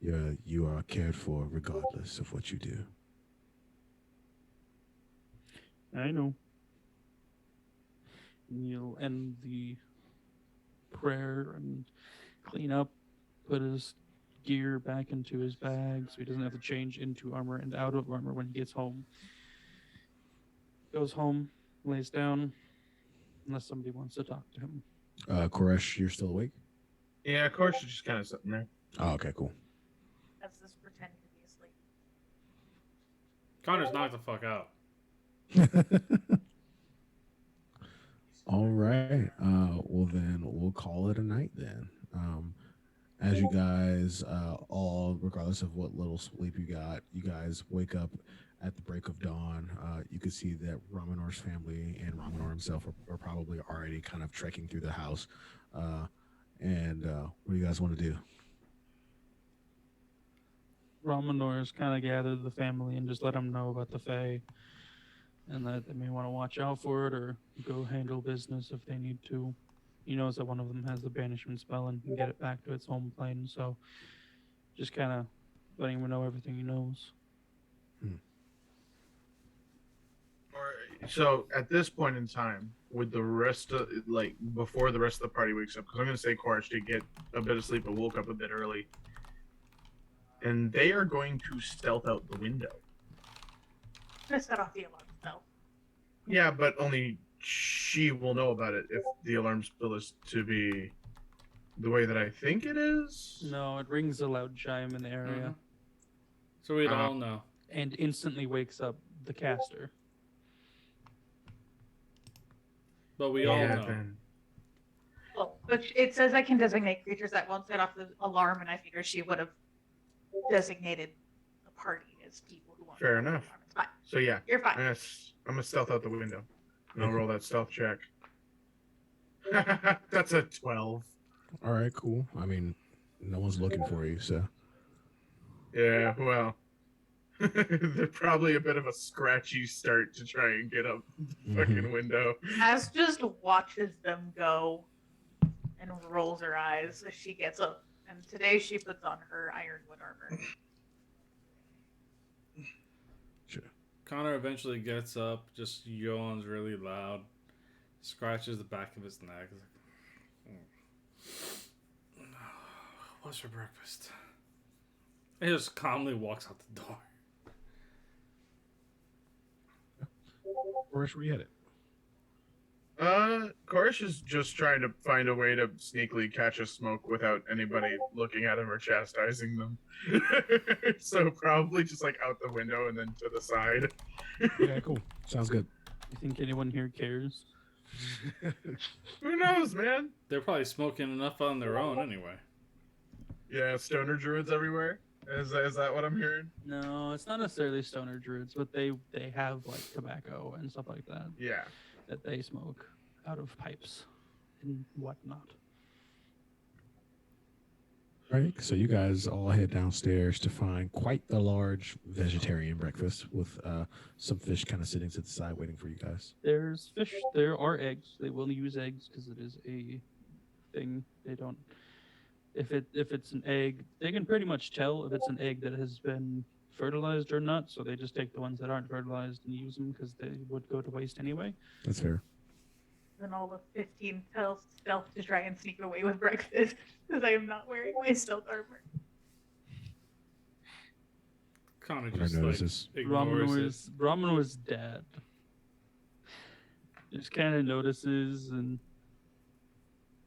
You you are cared for regardless of what you do. I know. He'll end the prayer and clean up, put his gear back into his bag so he doesn't have to change into armor and out of armor when he gets home. Goes home, lays down, unless somebody wants to talk to him. Koresh, you're still awake? Yeah, of course, it's just kind of sitting there. Oh, okay, cool. That's just pretending to be asleep. Connor's knocked the fuck out. All right. Well, then we'll call it a night then. As you guys, all, regardless of what little sleep you got, you guys wake up at the break of dawn. You can see that Ramanor's family and Ramanor himself are probably already kind of trekking through the house. And what do you guys want to do? Romanor's kind of gathered the family and just let them know about the Fae and that they may want to watch out for it or go handle business if they need to. He knows that one of them has the banishment spell and can get it back to its home plane, so just kind of letting him know everything he knows. So at this point in time, with the rest of before the rest of the party wakes up, because I'm going to say Koresh did get a bit of sleep but woke up a bit early, and they are going to stealth out the window. I'm gonna set off the alarm bell. Yeah, but only she will know about it if the alarm spell is to be the way that I think it is. No, it rings a loud chime in the area Mhm. So we'd all know. and instantly wakes up the caster. But we all Yeah, know. then. Oh, but it says I can designate creatures that won't set off the alarm, and I figure she would have designated the party as people who won't. Fair set off the enough. alarm. It's fine. So yeah, You're fine. I'm gonna stealth out the window, and I'll roll that stealth check. That's a 12. All right, cool. I mean, no one's looking for you, so. Yeah, well, they're probably a bit of a scratchy start to try and get up the fucking window. Az just watches them go and rolls her eyes as she gets up. And today she puts on her ironwood armor. Sure. Connor eventually gets up, just yawns really loud, scratches the back of his neck. He's like, what's for breakfast? He just calmly walks out the door. Koresh, where you headed? Korish is just trying to find a way to sneakily catch a smoke without anybody looking at him or chastising them. So probably just like out the window and then to the side. Okay, cool. Sounds good. You think anyone here cares? Who knows, man? They're probably smoking enough on their own anyway. Yeah, stoner druids everywhere. Is that what I'm hearing? No, it's not necessarily stoner druids, but they have like tobacco and stuff like that Yeah. that they smoke out of pipes and whatnot. Right. So you guys all head downstairs to find quite the large vegetarian breakfast with some fish kind of sitting to the side waiting for you guys. There's fish. There are eggs. They will use eggs because it is a thing. They don't. If it's an egg, they can pretty much tell if it's an egg that has been fertilized or not. So they just take the ones that aren't fertilized and use them because they would go to waste anyway. That's fair. Then all the 15 stealth to try and sneak away with breakfast because I am not wearing my stealth armor. Connor What I just notice like is ignores it. Ramen was dead. Just kind of notices and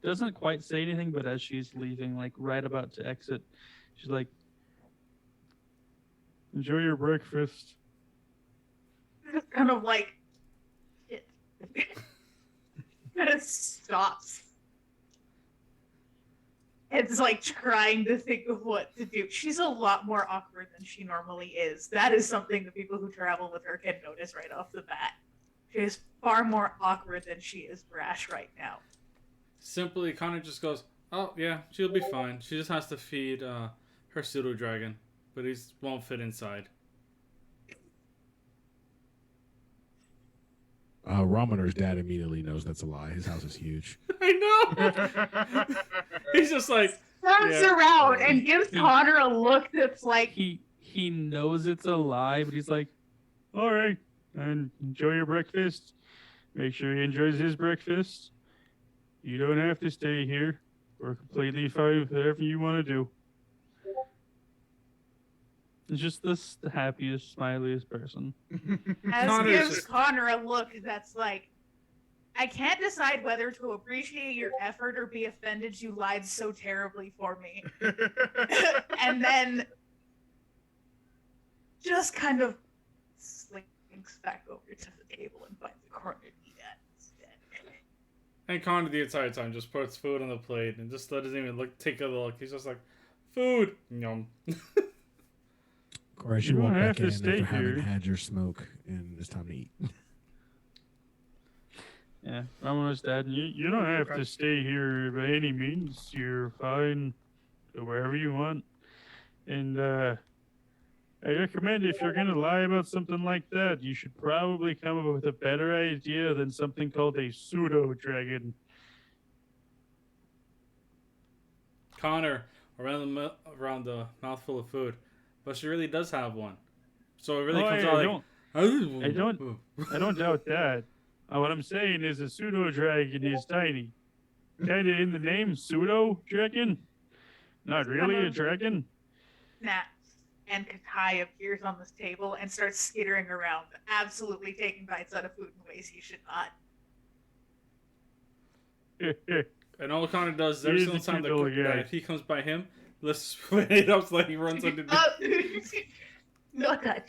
doesn't quite say anything, but as she's leaving, like right about to exit, she's like, Enjoy your breakfast. Just kind of like it kind of stops. It's like trying to think of what to do. She's a lot more awkward than she normally is. That is something the people who travel with her can notice right off the bat. She is far more awkward than she is brash right now. Simply, Connor just goes, "Oh yeah, she'll be fine. She just has to feed her pseudo dragon, but he won't fit inside." Ramaner's dad immediately knows that's a lie. His house is huge. I know. He's just like, Turns yeah. around and gives Connor a look that's like, he knows it's a lie, but he's like, All right, and enjoy your breakfast. Make sure he enjoys his breakfast. You don't have to stay here. We're completely fine with whatever you want to do. it's just the happiest, smiliest person. as Connor's gives just- Connor a look that's like, I can't decide whether to appreciate your effort or be offended you lied so terribly for me. And then just kind of slinks back over to the table and finds a corner to eat at instead. and Connor the entire time just puts food on the plate and just doesn't even take a look. He's just like, food, yum. Of course, You you walk don't have back to in stay after having here. had your smoke, and it's time to eat. Yeah. Ramona's dad, you don't have to stay here by any means. You're fine. Go wherever you want. And I recommend if you're going to lie about something like that, you should probably come up with a better idea than something called a pseudo dragon. Connor around the mouthful of food, but she really does have one. So it really Oh, comes I out don't- like, I don't doubt that. What I'm saying is a pseudo dragon is tiny. Kind of in the name, pseudo dragon. Not really a dragon. Snaps. And Katai appears on this table and starts skittering around, absolutely taking bites out of food in ways he should not. And all Connor does is He every is a single time cute little guy. that he comes by him, let's split it up so like he runs under the... Not that.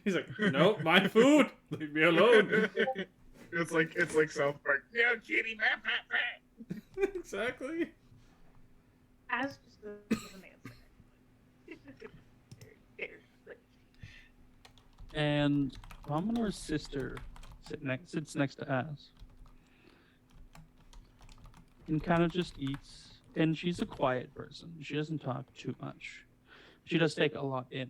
He's like, nope, my food. Leave me alone. It's like South Park. Yeah, kitty, Exactly. As just an answer. And Ramonor's sister sits next to Az. And kind of just eats. And she's a quiet person. She doesn't talk too much. She does take a lot in.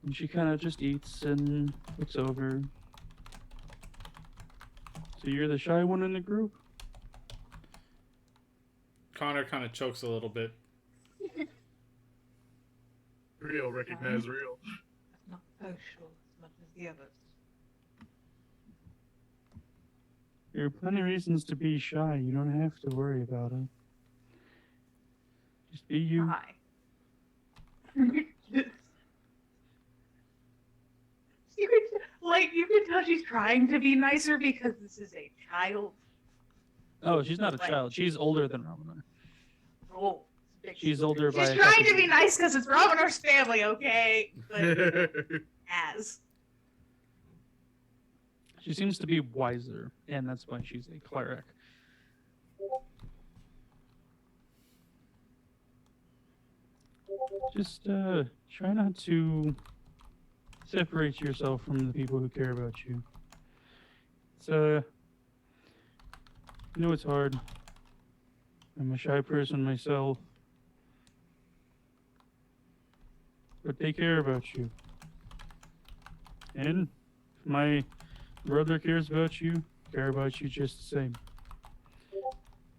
And she kind of just eats and looks over. So you're the shy one in the group? Connor kind of chokes a little bit. Real, recognize real. Not social as much as the others. There are plenty of reasons to be shy. You don't have to worry about it. Just be you. Hi. like you can tell she's trying to be nicer because this is a child. Oh, she's not a child. She's older than Ramanar. Oh, She's older by she's a trying couple to be years. nice because it's Ravenar's family, okay? But as She seems to be wiser, and that's why she's a cleric. Just try not to separate yourself from the people who care about you. It's I know it's hard. I'm a shy person myself. But they care about you. And if my brother cares about you, care about you just the same.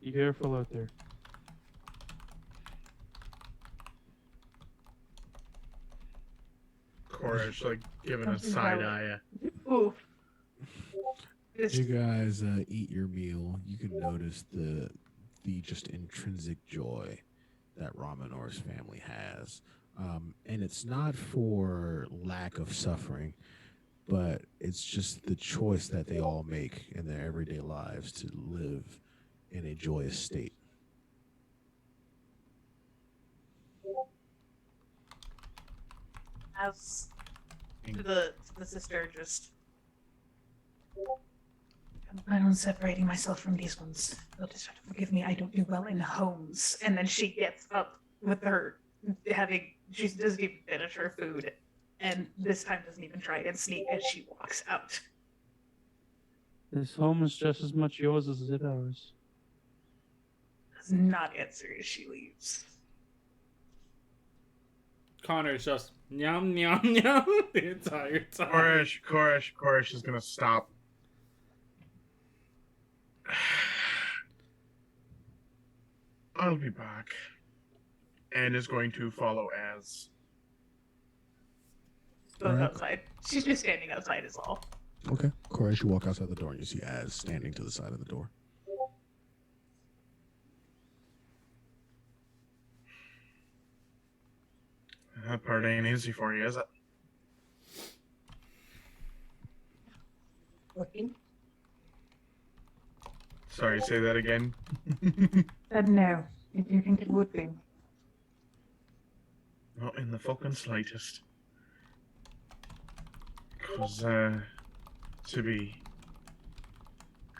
Be careful out there. Koresh, like, giving a Something side about- eye. ooh. As you guys eat your meal, you can notice the just intrinsic joy that Ramanor's family has. And it's not for lack of suffering, but it's just the choice that they all make in their everyday lives to live in a joyous state. As to the sister, just I'm planning on separating myself from these ones. They'll just have to forgive me. I don't do well in homes. And then she gets up with her she doesn't even finish her food, and this time doesn't even try and sneak as she walks out. This home is just as much yours as it ours. Does not answer as she leaves. Connor's just nyam nyam nyam the entire time. Koresh is gonna stop. I'll be back. And is going to follow as. Both Alright. outside. She's just standing outside is all. Okay. Koresh, you walk outside the door and you see Az standing to the side of the door. That part ain't easy for you, is it? Looking? Sorry, say that again. No. If you think it would be. Not in the fucking slightest. Because, to be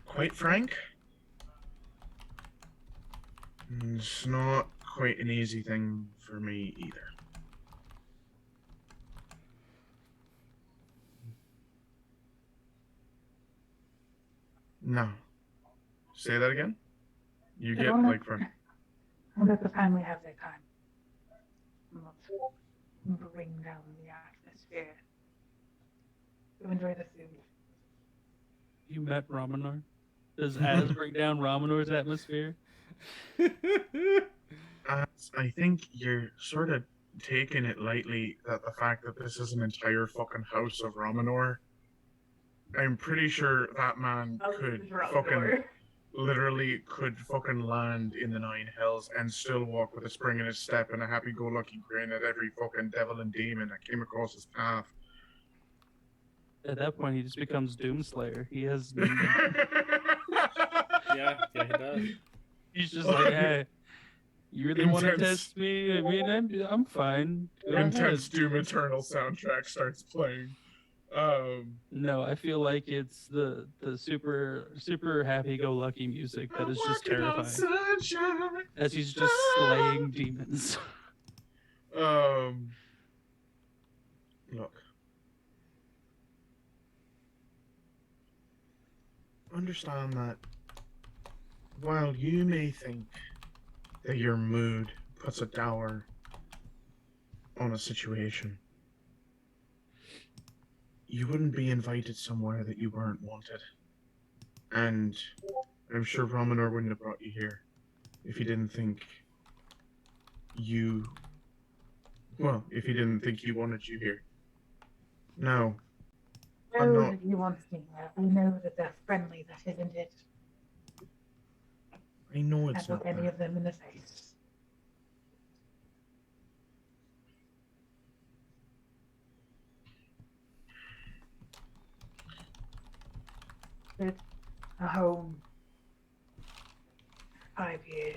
quite frank, it's not quite an easy thing for me either. No. Say that again? You get, like, from... I'll let the family have their time. Not bring down the atmosphere. To enjoy the food. You met Ramanar? Does Az bring down Ramanor's atmosphere? I think you're sort of taking it lightly that the fact that this is an entire fucking house of Ramanor. I'm pretty sure that man could fucking literally could fucking land in the Nine Hells and still walk with a spring in his step and a happy-go-lucky grin at every fucking devil and demon that came across his path. At that point, he just becomes Doomslayer. He has. Yeah, he does. He's just like, hey, you really want to Intense. test me? I mean, I'm fine. Go Intense ahead. Doom Eternal soundtrack starts playing. No, I feel like it's the super happy-go-lucky music that is just walking on terrifying. sunshine. As he's just slaying demons. Look. Understand that while you may think that your mood puts a dour on a situation, you wouldn't be invited somewhere that you weren't wanted. And I'm sure Ramanor wouldn't have brought you here if he didn't think you... Well, if he didn't think he wanted you here. No. I'm know not... that he wants me there. I know that they're friendly, that isn't it. I know I it's look not any that. of them in the face. wanted a home. 5 years.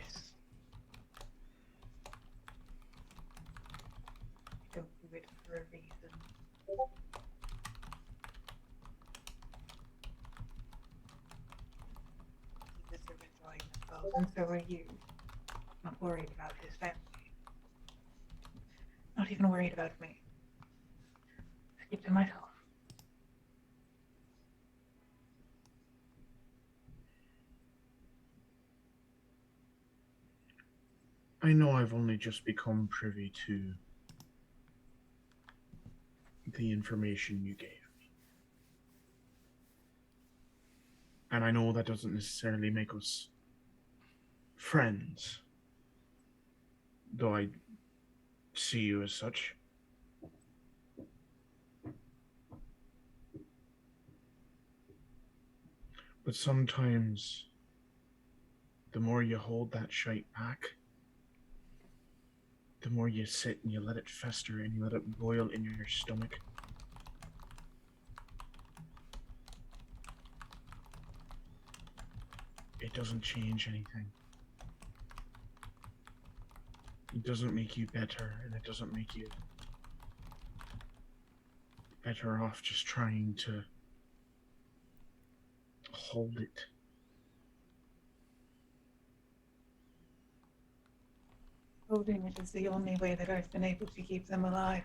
I don't do it for a reason. He deserves enjoying themselves, and so are you. Not worried about his family. Not even worried about me. Just keep to myself. I know I've only just become privy to the information you gave me. And I know that doesn't necessarily make us friends, though I see you as such. But sometimes, the more you hold that shite back, the more you sit and you let it fester and you let it boil in your stomach. It doesn't change anything. It doesn't make you better, and it doesn't make you better off just trying to hold it. Holding it is the only way that I've been able to keep them alive.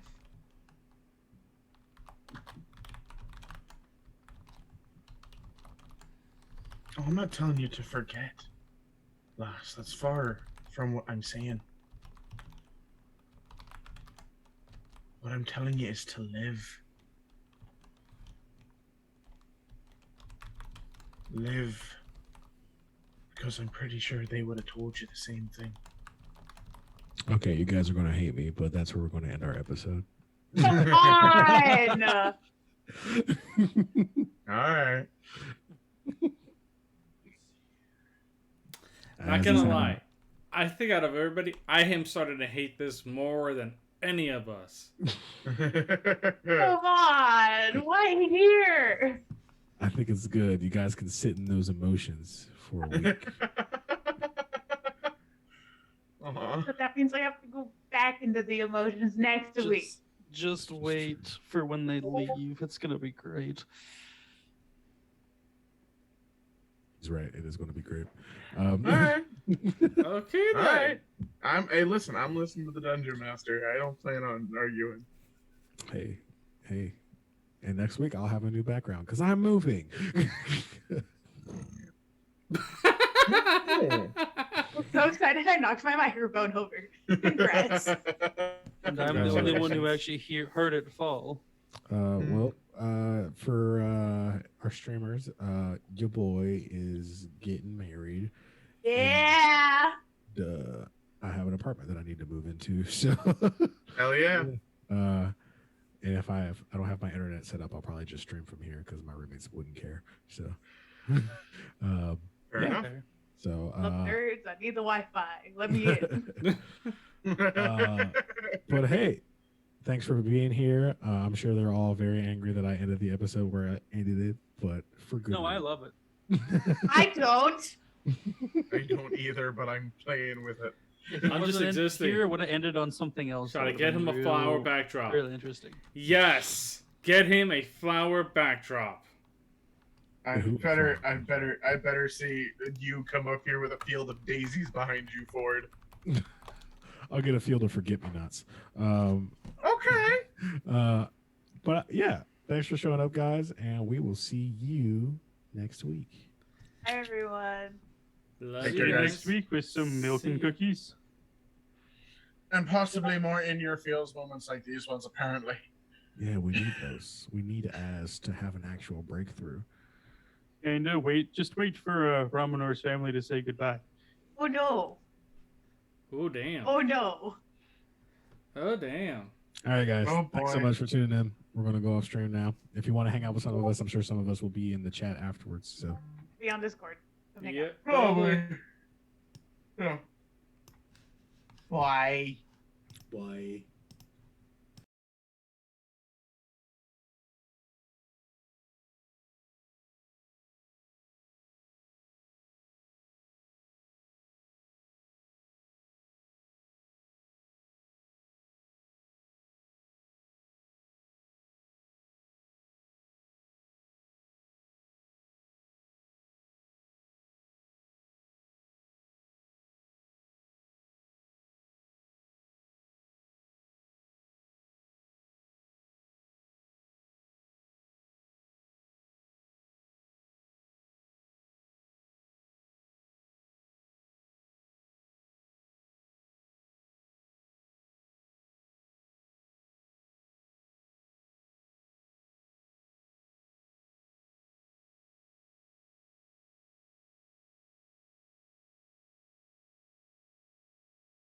Oh, I'm not telling you to forget, lass. That's far from what I'm saying. What I'm telling you is to live. Live. Because I'm pretty sure they would have told you the same thing. Okay, you guys are going to hate me, but that's where we're going to end our episode. Come on! Alright. Not gonna lie, I think out of everybody, I am starting to hate this more than any of us. Come on! Why here? I think it's good. You guys can sit in those emotions for a week. Uh-huh. But that means I have to go back into the emotions next week. Just wait for when they leave. It's gonna be great. He's right. It is going to be great. Alright. Okay then. Alright. Hey, listen, I'm listening to the Dungeon Master. I don't plan on arguing. Hey. And next week I'll have a new background because I'm moving. I'm so excited I knocked my microphone over. Congrats. And I'm the only one who actually heard it fall. Well, for our streamers, your boy is getting married. Yeah. I have an apartment that I need to move into. So, Hell yeah. and if I don't have my internet set up, I'll probably just stream from here because my roommates wouldn't care. So, Fair yeah. enough. So, Look, nerds, I need the Wi-Fi. Let me in. but hey, thanks for being here. I'm sure they're all very angry that I ended the episode where I ended it, but for good. No, I reason. love it. I don't. I don't either, but I'm playing with it. If it I'm just wasn't ended existing. Here would have ended on something else. Try to that get would've him a been flower real- backdrop. Really interesting. Yes, get him a flower backdrop. I better see you come up here with a field of daisies behind you, Ford. I'll get a field of forget-me-nots. Okay. But yeah, thanks for showing up, guys, and we will see you next week. Hi, everyone. Love Take you care, guys. guys. Next week with some milk and See- cookies. And possibly more in your feels moments like these ones, apparently. Yeah, we need those. We need Az to have an actual breakthrough. And just wait for Ramanor's family to say goodbye. Oh no. Oh damn. Oh no. Oh damn. All right, guys. Oh, Thanks so boy. much for tuning in. We're going to go off stream now. If you want to hang out with some of us, I'm sure some of us will be in the chat afterwards. So, Be on Discord. Come hang out. Yep. Probably. Yeah. Bye. bye.